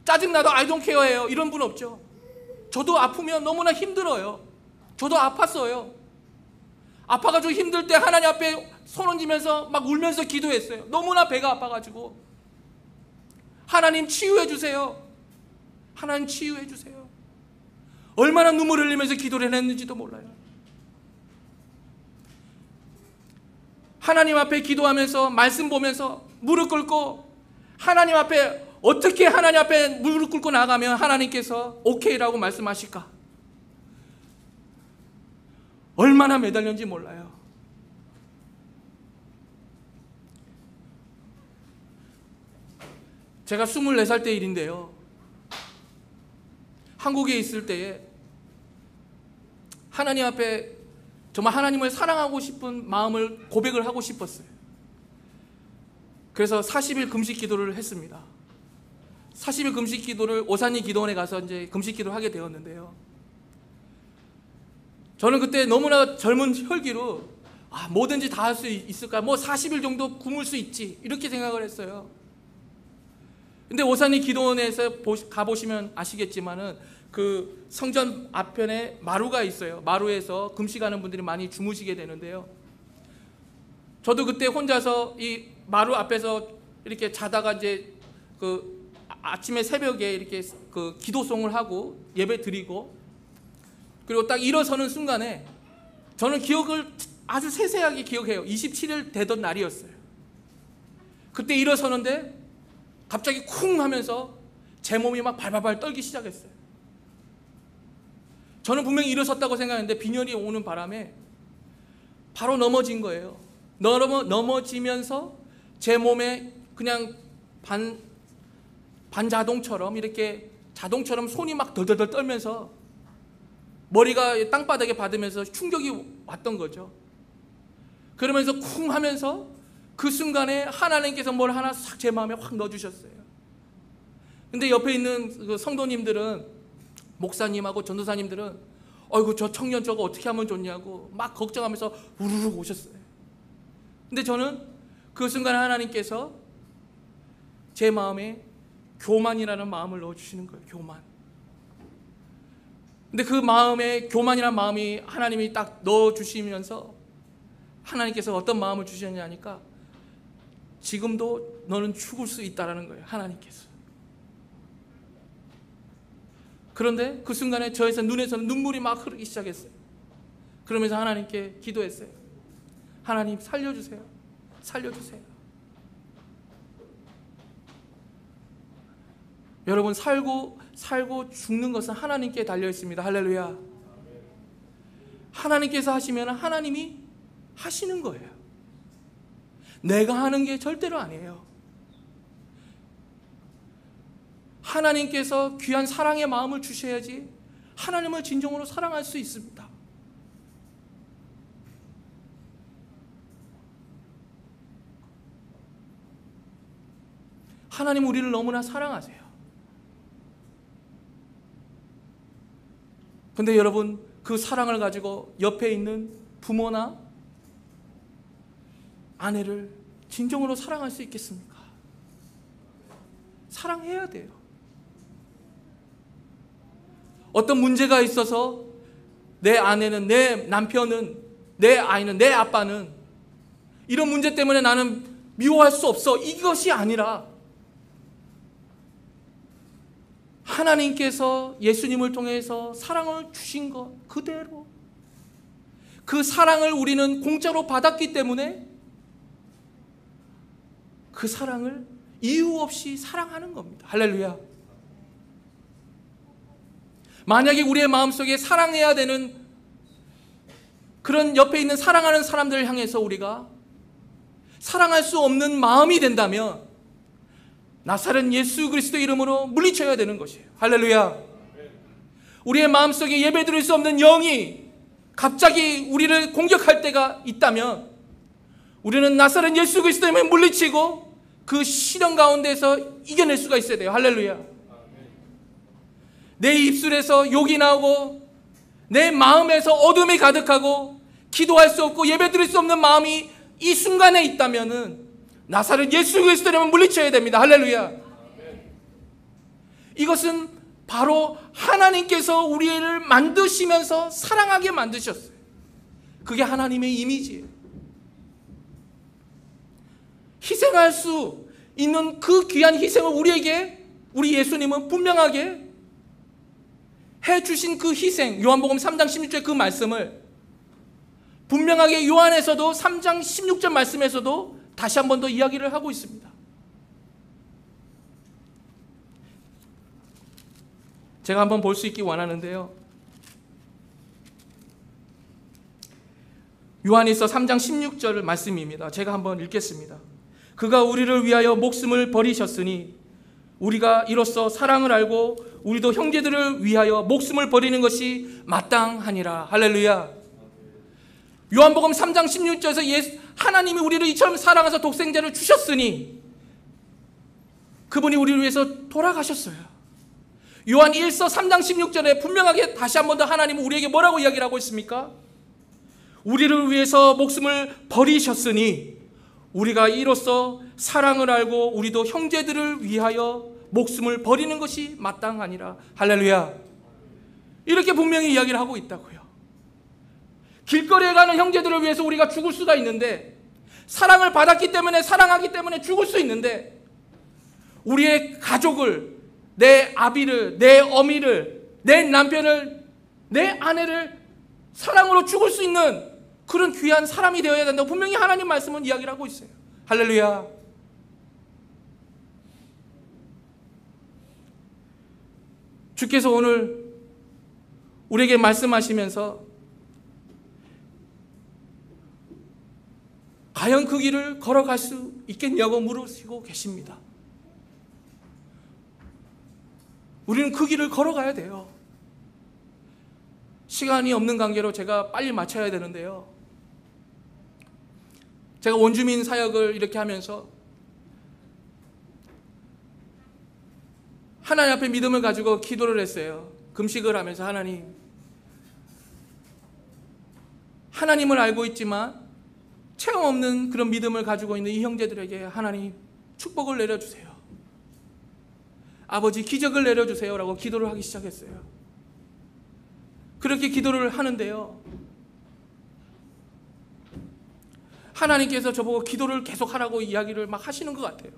짜증나도 I don't care예요, 이런 분 없죠? 저도 아프면 너무나 힘들어요. 저도 아팠어요. 아파가지고 힘들 때 하나님 앞에 손 얹으면서 막 울면서 기도했어요. 너무나 배가 아파가지고 하나님 치유해 주세요, 하나님 치유해 주세요. 얼마나 눈물 흘리면서 기도를 했는지도 몰라요. 하나님 앞에 기도하면서 말씀 보면서 무릎 꿇고 하나님 앞에, 어떻게 하나님 앞에 무릎 꿇고 나가면 하나님께서 오케이라고 말씀하실까? 얼마나 매달렸는지 몰라요. 제가 24살 때 일인데요. 한국에 있을 때에 하나님 앞에 정말 하나님을 사랑하고 싶은 마음을 고백을 하고 싶었어요. 그래서 40일 금식 기도를 했습니다. 40일 금식 기도를 오산리 기도원에 가서 이제 금식 기도를 하게 되었는데요. 저는 그때 너무나 젊은 혈기로 뭐든지 다 할 수 있을까? 뭐 40일 정도 굶을 수 있지. 이렇게 생각을 했어요. 근데 오산리 기도원에서 가보시면 아시겠지만은 그 성전 앞편에 마루가 있어요. 마루에서 금식하는 분들이 많이 주무시게 되는데요. 저도 그때 혼자서 이 마루 앞에서 이렇게 자다가 이제 그 아침에 새벽에 이렇게 그 기도송을 하고 예배 드리고 그리고 딱 일어서는 순간에 저는 기억을 아주 세세하게 기억해요. 27일 되던 날이었어요. 그때 일어서는데 갑자기 쿵 하면서 제 몸이 막 발발발 떨기 시작했어요. 저는 분명히 일어섰다고 생각했는데 빈혈이 오는 바람에 바로 넘어진 거예요. 넘어지면서 제 몸에 그냥 반자동처럼 이렇게 자동처럼 손이 막 덜덜덜 떨면서 머리가 땅바닥에 받으면서 충격이 왔던 거죠. 그러면서 쿵 하면서 그 순간에 하나님께서 뭘 하나 싹 제 마음에 확 넣어주셨어요. 근데 옆에 있는 그 성도님들은, 목사님하고 전도사님들은 어이구 저 청년 저거 어떻게 하면 좋냐고 막 걱정하면서 우르르 오셨어요. 근데 저는 그 순간에 하나님께서 제 마음에 교만이라는 마음을 넣어주시는 거예요. 교만. 근데 그 마음에 교만이라는 마음이 하나님이 딱 넣어주시면서 하나님께서 어떤 마음을 주셨냐 하니까 지금도 너는 죽을 수 있다라는 거예요. 하나님께서. 그런데 그 순간에 저에서 눈에서는 눈물이 막 흐르기 시작했어요. 그러면서 하나님께 기도했어요. 하나님 살려주세요. 살려주세요. 여러분 살고 죽는 것은 하나님께 달려 있습니다. 할렐루야. 하나님께서 하시면 하나님이 하시는 거예요. 내가 하는 게 절대로 아니에요. 하나님께서 귀한 사랑의 마음을 주셔야지 하나님을 진정으로 사랑할 수 있습니다. 하나님 우리를 너무나 사랑하세요. 근데 여러분 그 사랑을 가지고 옆에 있는 부모나 아내를 진정으로 사랑할 수 있겠습니까? 사랑해야 돼요. 어떤 문제가 있어서 내 아내는, 내 남편은, 내 아이는, 내 아빠는 이런 문제 때문에 나는 미워할 수 없어. 이것이 아니라 하나님께서 예수님을 통해서 사랑을 주신 것 그대로 그 사랑을 우리는 공짜로 받았기 때문에 그 사랑을 이유 없이 사랑하는 겁니다. 할렐루야. 만약에 우리의 마음속에 사랑해야 되는 그런 옆에 있는 사랑하는 사람들을 향해서 우리가 사랑할 수 없는 마음이 된다면 나사렛 예수 그리스도 이름으로 물리쳐야 되는 것이에요. 할렐루야. 우리의 마음속에 예배드릴 수 없는 영이 갑자기 우리를 공격할 때가 있다면 우리는 나사렛 예수 그리스도 이름으로 물리치고 그 시련 가운데서 이겨낼 수가 있어야 돼요. 할렐루야. 내 입술에서 욕이 나오고 내 마음에서 어둠이 가득하고 기도할 수 없고 예배드릴 수 없는 마음이 이 순간에 있다면은 나사렛 예수 그리스도를 물리쳐야 됩니다. 할렐루야. 이것은 바로 하나님께서 우리를 만드시면서 사랑하게 만드셨어요. 그게 하나님의 이미지예요. 희생할 수 있는 그 귀한 희생을 우리에게 우리 예수님은 분명하게 해주신 그 희생, 요한복음 3장 16절 그 말씀을 분명하게 요한에서도 3장 16절 말씀에서도 다시 한 번 더 이야기를 하고 있습니다. 제가 한번 볼 수 있기 원하는데요. 요한일서 3장 16절 말씀입니다. 제가 한번 읽겠습니다. 그가 우리를 위하여 목숨을 버리셨으니 우리가 이로써 사랑을 알고 우리도 형제들을 위하여 목숨을 버리는 것이 마땅하니라. 할렐루야. 요한복음 3장 16절에서 하나님이 우리를 이처럼 사랑하사 독생자를 주셨으니 그분이 우리를 위해서 돌아가셨어요. 요한 1서 3장 16절에 분명하게 다시 한 번 더 하나님은 우리에게 뭐라고 이야기를 하고 있습니까? 우리를 위해서 목숨을 버리셨으니 우리가 이로써 사랑을 알고 우리도 형제들을 위하여 목숨을 버리는 것이 마땅하니라. 할렐루야. 이렇게 분명히 이야기를 하고 있다고요. 길거리에 가는 형제들을 위해서 우리가 죽을 수가 있는데, 사랑을 받았기 때문에, 사랑하기 때문에 죽을 수 있는데, 우리의 가족을, 내 아비를, 내 어미를, 내 남편을, 내 아내를 사랑으로 죽을 수 있는 그런 귀한 사람이 되어야 된다고 분명히 하나님 말씀은 이야기를 하고 있어요. 할렐루야. 주께서 오늘 우리에게 말씀하시면서 과연 그 길을 걸어갈 수 있겠냐고 물으시고 계십니다. 우리는 그 길을 걸어가야 돼요. 시간이 없는 관계로 제가 빨리 마쳐야 되는데요. 제가 원주민 사역을 이렇게 하면서 하나님 앞에 믿음을 가지고 기도를 했어요. 금식을 하면서 하나님을 알고 있지만 체험 없는 그런 믿음을 가지고 있는 이 형제들에게 하나님 축복을 내려주세요. 아버지 기적을 내려주세요 라고 기도를 하기 시작했어요. 그렇게 기도를 하는데요, 하나님께서 저보고 기도를 계속하라고 이야기를 막 하시는 것 같아요.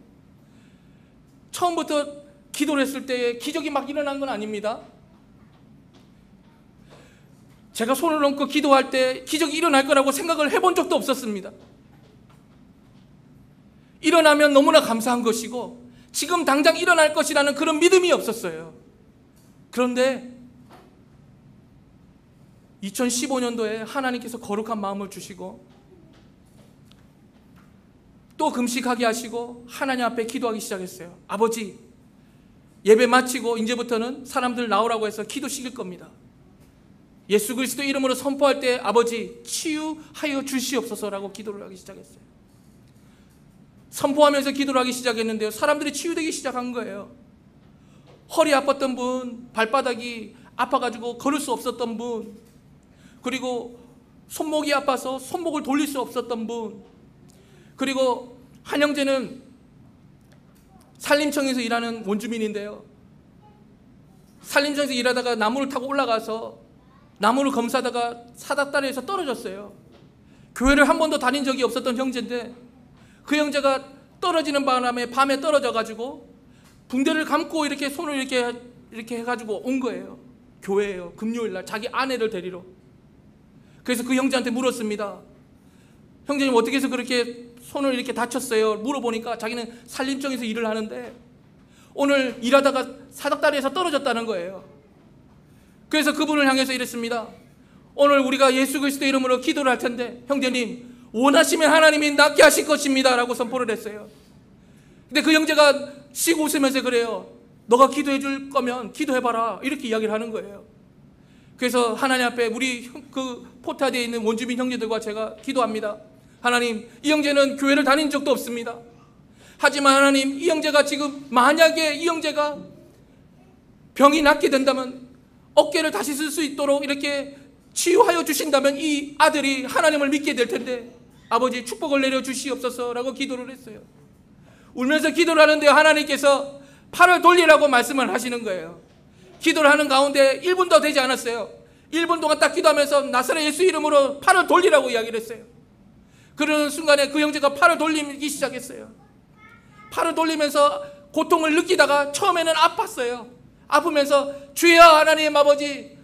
처음부터 기도를 했을 때 기적이 막 일어난 건 아닙니다. 제가 손을 얹고 기도할 때 기적이 일어날 거라고 생각을 해본 적도 없었습니다. 일어나면 너무나 감사한 것이고 지금 당장 일어날 것이라는 그런 믿음이 없었어요. 그런데 2015년도에 하나님께서 거룩한 마음을 주시고 또 금식하게 하시고 하나님 앞에 기도하기 시작했어요. 아버지, 예배 마치고 이제부터는 사람들 나오라고 해서 기도시킬 겁니다. 예수 그리스도 이름으로 선포할 때 아버지 치유하여 주시옵소서라고 기도를 하기 시작했어요. 선포하면서 기도를 하기 시작했는데요, 사람들이 치유되기 시작한 거예요. 허리 아팠던 분, 발바닥이 아파가지고 걸을 수 없었던 분, 그리고 손목이 아파서 손목을 돌릴 수 없었던 분, 그리고 한 형제는 산림청에서 일하는 원주민인데요, 산림청에서 일하다가 나무를 타고 올라가서 나무를 검사하다가 사닥다리에서 떨어졌어요. 교회를 한 번도 다닌 적이 없었던 형제인데 그 형제가 떨어지는 바람에 밤에 떨어져가지고 붕대를 감고 이렇게 손을 이렇게 해가지고 온 거예요. 교회예요. 금요일날 자기 아내를 데리러. 그래서 그 형제한테 물었습니다. 형제님 어떻게 해서 그렇게 손을 이렇게 다쳤어요? 물어보니까 자기는 산림청에서 일을 하는데 오늘 일하다가 사닥다리에서 떨어졌다는 거예요. 그래서 그분을 향해서 이랬습니다. 오늘 우리가 예수 그리스도 이름으로 기도를 할 텐데 형제님 원하시면 하나님이 낫게 하실 것입니다 라고 선포를 했어요. 근데 그 형제가 씩 웃으면서 그래요. 너가 기도해 줄 거면 기도해봐라 이렇게 이야기를 하는 거예요. 그래서 하나님 앞에 우리 그 포타대에 있는 원주민 형제들과 제가 기도합니다. 하나님, 이 형제는 교회를 다닌 적도 없습니다. 하지만 하나님, 이 형제가 지금 만약에 이 형제가 병이 낫게 된다면 어깨를 다시 쓸 수 있도록 이렇게 치유하여 주신다면 이 아들이 하나님을 믿게 될 텐데 아버지 축복을 내려 주시옵소서라고 기도를 했어요. 울면서 기도를 하는데 하나님께서 팔을 돌리라고 말씀을 하시는 거예요. 기도를 하는 가운데 1분도 되지 않았어요. 1분 동안 딱 기도하면서 나사렛 예수 이름으로 팔을 돌리라고 이야기를 했어요. 그러는 순간에 그 형제가 팔을 돌리기 시작했어요. 팔을 돌리면서 고통을 느끼다가 처음에는 아팠어요. 아프면서 주여 하나님 아버지,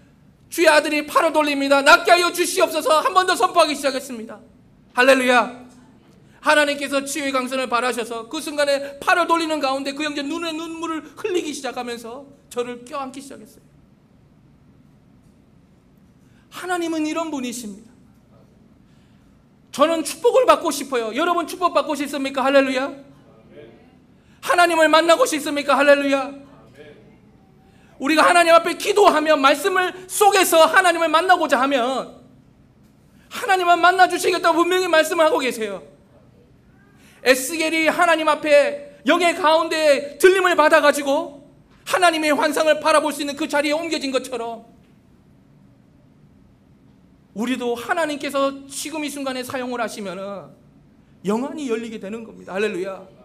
주의 아들이 팔을 돌립니다. 낫게 하여 주시옵소서 한 번 더 선포하기 시작했습니다. 할렐루야. 하나님께서 치유의 강선을 발하셔서 그 순간에 팔을 돌리는 가운데 그 형제 눈에 눈물을 흘리기 시작하면서 저를 껴안기 시작했어요. 하나님은 이런 분이십니다. 저는 축복을 받고 싶어요. 여러분 축복받고 싶습니까? 할렐루야. 하나님을 만나고 싶습니까? 할렐루야. 우리가 하나님 앞에 기도하며 말씀을 속에서 하나님을 만나고자 하면 하나님을 만나주시겠다고 분명히 말씀을 하고 계세요. 에스겔이 하나님 앞에 영의 가운데 들림을 받아가지고 하나님의 환상을 바라볼 수 있는 그 자리에 옮겨진 것처럼 우리도 하나님께서 지금 이 순간에 사용을 하시면 영안이 열리게 되는 겁니다. 할렐루야.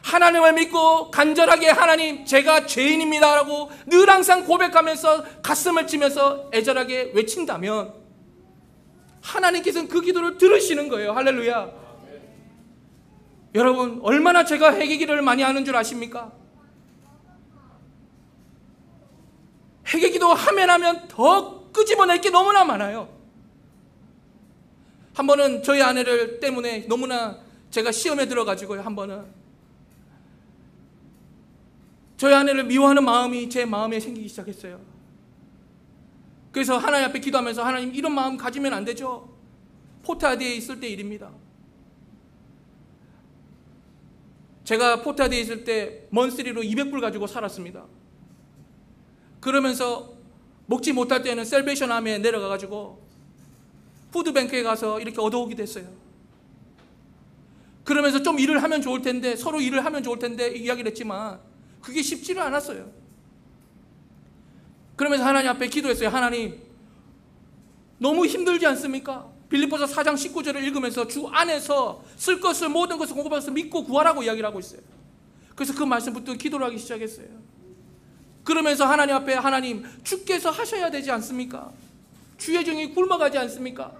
하나님을 믿고 간절하게 하나님 제가 죄인입니다 라고 늘 항상 고백하면서 가슴을 치면서 애절하게 외친다면 하나님께서는 그 기도를 들으시는 거예요. 할렐루야. 여러분 얼마나 제가 회개기도를 많이 하는 줄 아십니까? 회개기도 하면 더 끄집어낼 게 너무나 많아요. 한 번은 저희 아내를 때문에 너무나 제가 시험에 들어가지고요. 한 번은 저희 아내를 미워하는 마음이 제 마음에 생기기 시작했어요. 그래서 하나님 앞에 기도하면서 하나님 이런 마음 가지면 안 되죠. 포타디에 있을 때 일입니다. 제가 포타디에 있을 때 먼스리로 200불 가지고 살았습니다. 그러면서 먹지 못할 때는 셀베이션 암에 내려가가지고 푸드뱅크에 가서 이렇게 얻어오기도 했어요. 그러면서 좀 일을 하면 좋을 텐데 서로 일을 하면 좋을 텐데 이야기를 했지만 그게 쉽지를 않았어요. 그러면서 하나님 앞에 기도했어요. 하나님 너무 힘들지 않습니까? 빌립보서 4장 19절을 읽으면서 주 안에서 쓸 것을 모든 것을 공급해서 믿고 구하라고 이야기를 하고 있어요. 그래서 그 말씀부터 기도를 하기 시작했어요. 그러면서 하나님 앞에 하나님 주께서 하셔야 되지 않습니까? 주의 종이 굶어가지 않습니까?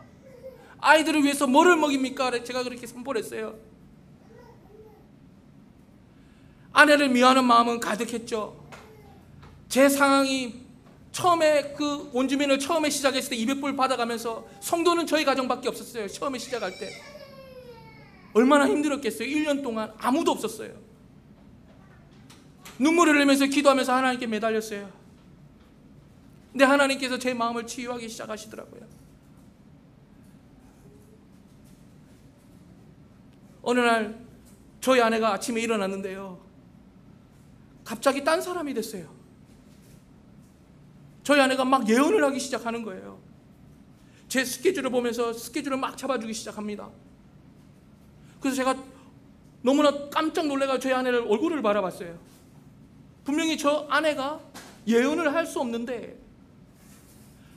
아이들을 위해서 뭐를 먹입니까? 제가 그렇게 선포했어요. 아내를 미워하는 마음은 가득했죠. 제 상황이 처음에 그 원주민을 처음에 시작했을 때 200불 받아가면서 성도는 저희 가정밖에 없었어요. 처음에 시작할 때 얼마나 힘들었겠어요. 1년 동안 아무도 없었어요. 눈물을 흘리면서 기도하면서 하나님께 매달렸어요. 근데 하나님께서 제 마음을 치유하기 시작하시더라고요. 어느 날 저희 아내가 아침에 일어났는데요, 갑자기 딴 사람이 됐어요. 저희 아내가 막 예언을 하기 시작하는 거예요. 제 스케줄을 보면서 스케줄을 막 잡아주기 시작합니다. 그래서 제가 너무나 깜짝 놀래가 저희 아내를 얼굴을 바라봤어요. 분명히 저 아내가 예언을 할 수 없는데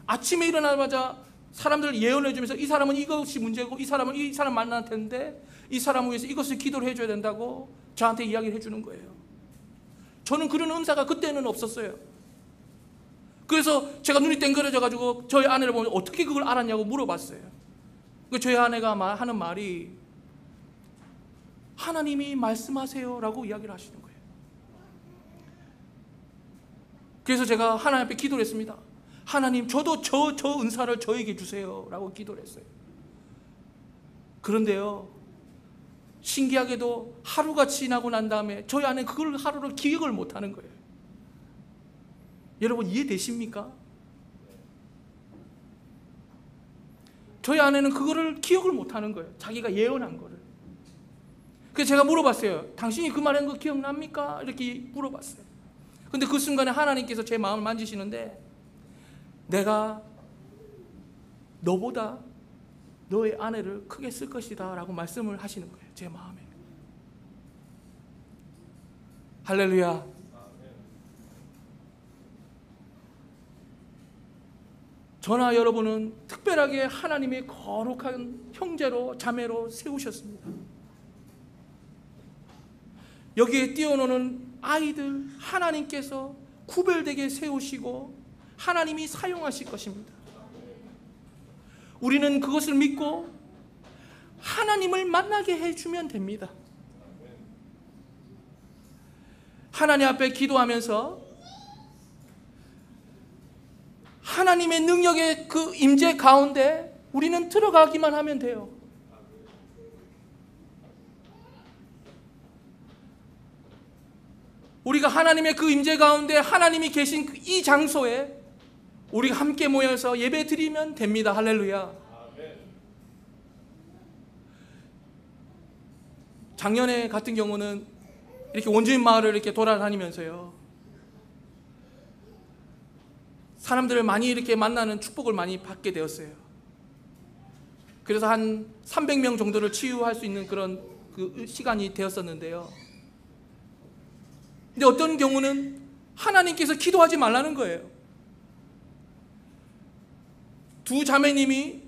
아침에 일어나자마자 사람들 예언을 해주면서 이 사람은 이것이 문제고 이 사람은 이 사람 만날 텐데 이 사람을 위해서 이것을 기도를 해줘야 된다고 저한테 이야기를 해주는 거예요. 저는 그런 은사가 그때는 없었어요. 그래서 제가 눈이 땡그려져가지고 저희 아내를 보면 어떻게 그걸 알았냐고 물어봤어요. 저희 아내가 하는 말이 하나님이 말씀하세요 라고 이야기를 하시는 거예요. 그래서 제가 하나님 앞에 기도를 했습니다. 하나님 저도 저 은사를 저에게 주세요 라고 기도를 했어요. 그런데요, 신기하게도 하루가 지나고 난 다음에 저희 아내는 그걸 하루를 기억을 못하는 거예요. 여러분 이해되십니까? 저희 아내는 그거를 기억을 못하는 거예요. 자기가 예언한 거를. 그래서 제가 물어봤어요. 당신이 그 말한 거 기억납니까? 이렇게 물어봤어요. 근데 그 순간에 하나님께서 제 마음을 만지시는데 내가 너보다 너의 아내를 크게 쓸 것이다 라고 말씀을 하시는 거예요. 제 마음에. 할렐루야. 저나 여러분은 특별하게 하나님의 거룩한 형제로 자매로 세우셨습니다. 여기에 뛰어노는 아이들 하나님께서 구별되게 세우시고 하나님이 사용하실 것입니다. 우리는 그것을 믿고 하나님을 만나게 해주면 됩니다. 하나님 앞에 기도하면서 하나님의 능력의 그 임재 가운데 우리는 들어가기만 하면 돼요. 우리가 하나님의 그 임재 가운데 하나님이 계신 이 장소에 우리가 함께 모여서 예배 드리면 됩니다. 할렐루야. 작년에 같은 경우는 이렇게 원주민 마을을 이렇게 돌아다니면서요, 사람들을 많이 이렇게 만나는 축복을 많이 받게 되었어요. 그래서 한 300명 정도를 치유할 수 있는 그런 그 시간이 되었었는데요. 근데 어떤 경우는 하나님께서 기도하지 말라는 거예요. 두 자매님이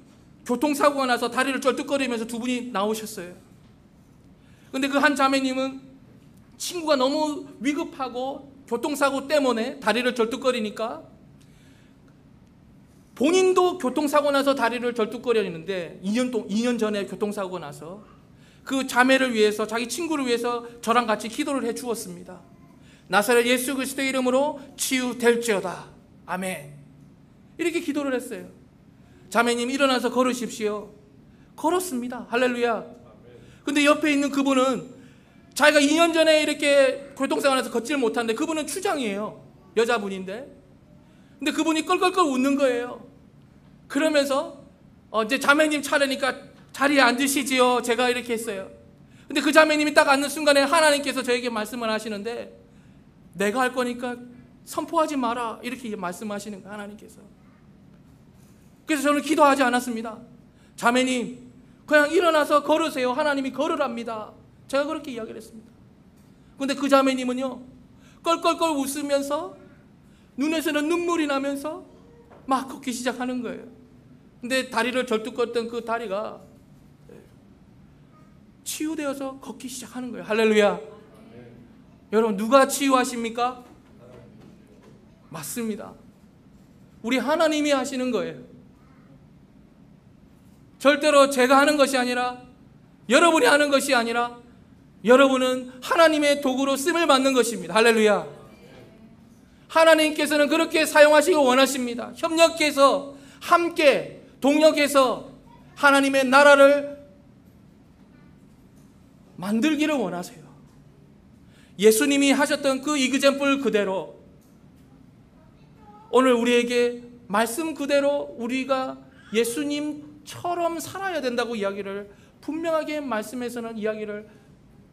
교통사고가 나서 다리를 쩔뚝거리면서 두 분이 나오셨어요. 근데 그 한 자매님은 친구가 너무 위급하고 교통사고 때문에 다리를 쩔뚝거리니까 본인도 교통사고 나서 다리를 쩔뚝거리는데 2년 전에 교통사고 나서 그 자매를 위해서, 자기 친구를 위해서 저랑 같이 기도를 해 주었습니다. 나사렛 예수 그리스도의 이름으로 치유될지어다. 아멘. 이렇게 기도를 했어요. 자매님 일어나서 걸으십시오. 걸었습니다. 할렐루야. 근데 옆에 있는 그분은 자기가 2년 전에 이렇게 교통사고 나서 걷지를 못하는데, 그분은 추장이에요. 여자분인데. 근데 그분이 껄껄껄 웃는 거예요. 그러면서 이제 자매님 차례니까 자리에 앉으시지요. 제가 이렇게 했어요. 근데 그 자매님이 딱 앉는 순간에 하나님께서 저에게 말씀을 하시는데, 내가 할 거니까 선포하지 마라, 이렇게 말씀하시는 거예요, 하나님께서. 그래서 저는 기도하지 않았습니다. 자매님 그냥 일어나서 걸으세요. 하나님이 걸으랍니다. 제가 그렇게 이야기를 했습니다. 근데 그 자매님은요, 껄껄껄 웃으면서 눈에서는 눈물이 나면서 막 걷기 시작하는 거예요. 근데 다리를 절뚝거렸던 그 다리가 치유되어서 걷기 시작하는 거예요. 할렐루야. 여러분, 누가 치유하십니까? 맞습니다. 우리 하나님이 하시는 거예요. 절대로 제가 하는 것이 아니라, 여러분이 하는 것이 아니라, 여러분은 하나님의 도구로 쓰임을 받는 것입니다. 할렐루야. 하나님께서는 그렇게 사용하시기 원하십니다. 협력해서, 함께 동역해서 하나님의 나라를 만들기를 원하세요. 예수님이 하셨던 그 이그젠플 그대로 오늘 우리에게 말씀 그대로 우리가 예수님처럼 살아야 된다고 이야기를 분명하게 말씀에서는 이야기를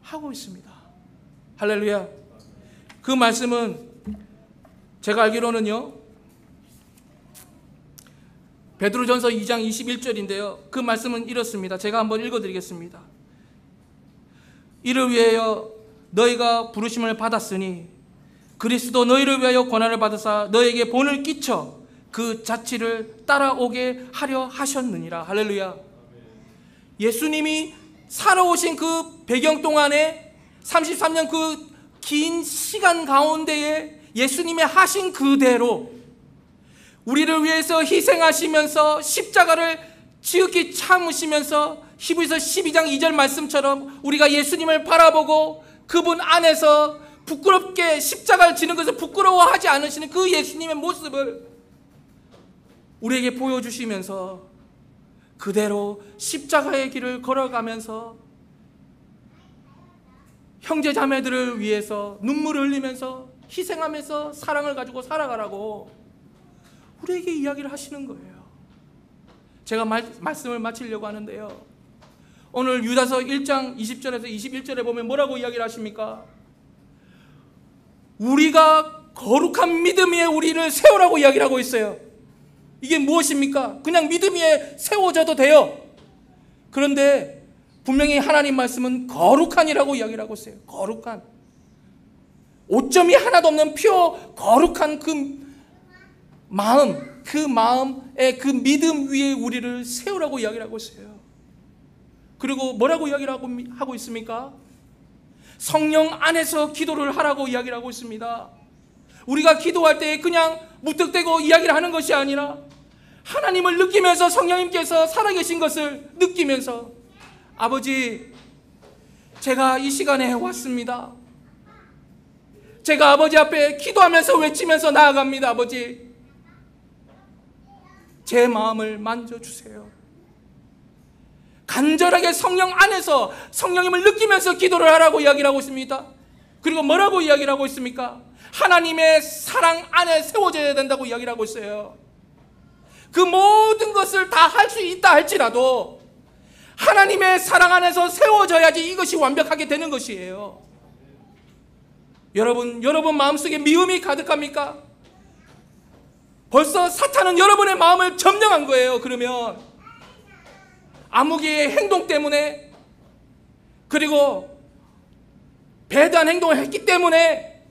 하고 있습니다. 할렐루야. 그 말씀은 제가 알기로는요, 베드로전서 2장 21절인데요. 그 말씀은 이렇습니다. 제가 한번 읽어드리겠습니다. 이를 위하여 너희가 부르심을 받았으니 그리스도 너희를 위하여 고난을 받으사 너희에게 본을 끼쳐 그 자취를 따라오게 하려 하셨느니라. 할렐루야. 예수님이 살아오신 그 배경 동안에 33년 그 긴 시간 가운데에 예수님이 하신 그대로 우리를 위해서 희생하시면서 십자가를 지극히 참으시면서 히브리서 12장 2절 말씀처럼 우리가 예수님을 바라보고 그분 안에서 부끄럽게 십자가를 지는 것을 부끄러워하지 않으시는 그 예수님의 모습을 우리에게 보여주시면서 그대로 십자가의 길을 걸어가면서 형제 자매들을 위해서 눈물을 흘리면서 희생하면서 사랑을 가지고 살아가라고 우리에게 이야기를 하시는 거예요. 제가 말씀을 마치려고 하는데요, 오늘 유다서 1장 20절에서 21절에 보면 뭐라고 이야기를 하십니까? 우리가 거룩한 믿음 위에 우리를 세우라고 이야기를 하고 있어요. 이게 무엇입니까? 그냥 믿음 위에 세워져도 돼요. 그런데 분명히 하나님 말씀은 거룩한이라고 이야기를 하고 있어요. 거룩한, 오점이 하나도 없는 퓨어 거룩한 그 마음, 그 마음의 그 믿음 위에 우리를 세우라고 이야기를 하고 있어요. 그리고 뭐라고 이야기를 하고 있습니까? 성령 안에서 기도를 하라고 이야기를 하고 있습니다. 우리가 기도할 때 그냥 무턱대고 이야기를 하는 것이 아니라 하나님을 느끼면서, 성령님께서 살아계신 것을 느끼면서, 아버지, 제가 이 시간에 왔습니다. 제가 아버지 앞에 기도하면서 외치면서 나아갑니다. 아버지, 제 마음을 만져주세요. 간절하게 성령 안에서 성령님을 느끼면서 기도를 하라고 이야기를 하고 있습니다. 그리고 뭐라고 이야기를 하고 있습니까? 하나님의 사랑 안에 세워져야 된다고 이야기를 하고 있어요. 그 모든 것을 다 할 수 있다 할지라도 하나님의 사랑 안에서 세워져야지 이것이 완벽하게 되는 것이에요. 여러분 마음속에 미움이 가득합니까? 벌써 사탄은 여러분의 마음을 점령한 거예요. 그러면 아무개의 행동 때문에, 그리고 배대한 행동을 했기 때문에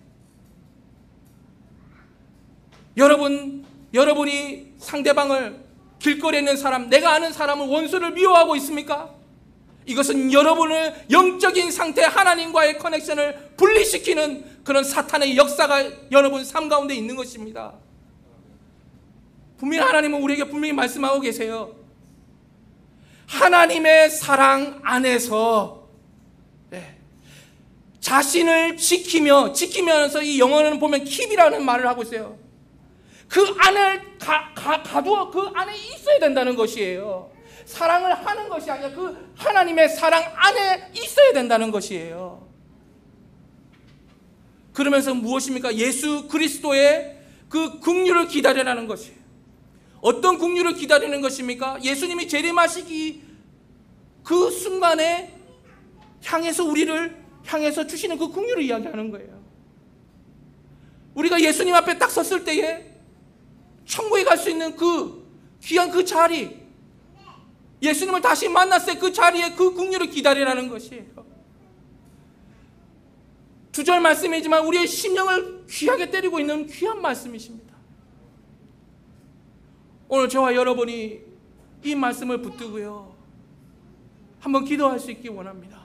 여러분이 상대방을, 길거리에 있는 사람, 내가 아는 사람을, 원수를 미워하고 있습니까? 이것은 여러분의 영적인 상태, 하나님과의 커넥션을 분리시키는 그런 사탄의 역사가 여러분 삶 가운데 있는 것입니다. 분명히 하나님은 우리에게 분명히 말씀하고 계세요. 하나님의 사랑 안에서 자신을 지키면서, 이 영어는 보면 keep이라는 말을 하고 있어요. 그 안을 가두어 그 안에 있어야 된다는 것이에요. 사랑을 하는 것이 아니라 그 하나님의 사랑 안에 있어야 된다는 것이에요. 그러면서 무엇입니까? 예수 그리스도의 그 긍휼을 기다리라는 것이에요. 어떤 긍휼을 기다리는 것입니까? 예수님이 재림하시기 그 순간에 우리를 향해서 주시는 그 긍휼을 이야기하는 거예요. 우리가 예수님 앞에 딱 섰을 때에 천국에 갈 수 있는 그 귀한 그 자리, 예수님을 다시 만났을 때 그 자리에 그 긍휼을 기다리라는 것이에요. 2절 말씀이지만 우리의 심령을 귀하게 때리고 있는 귀한 말씀이십니다. 오늘 저와 여러분이 이 말씀을 붙들고요, 한번 기도할 수 있기 원합니다.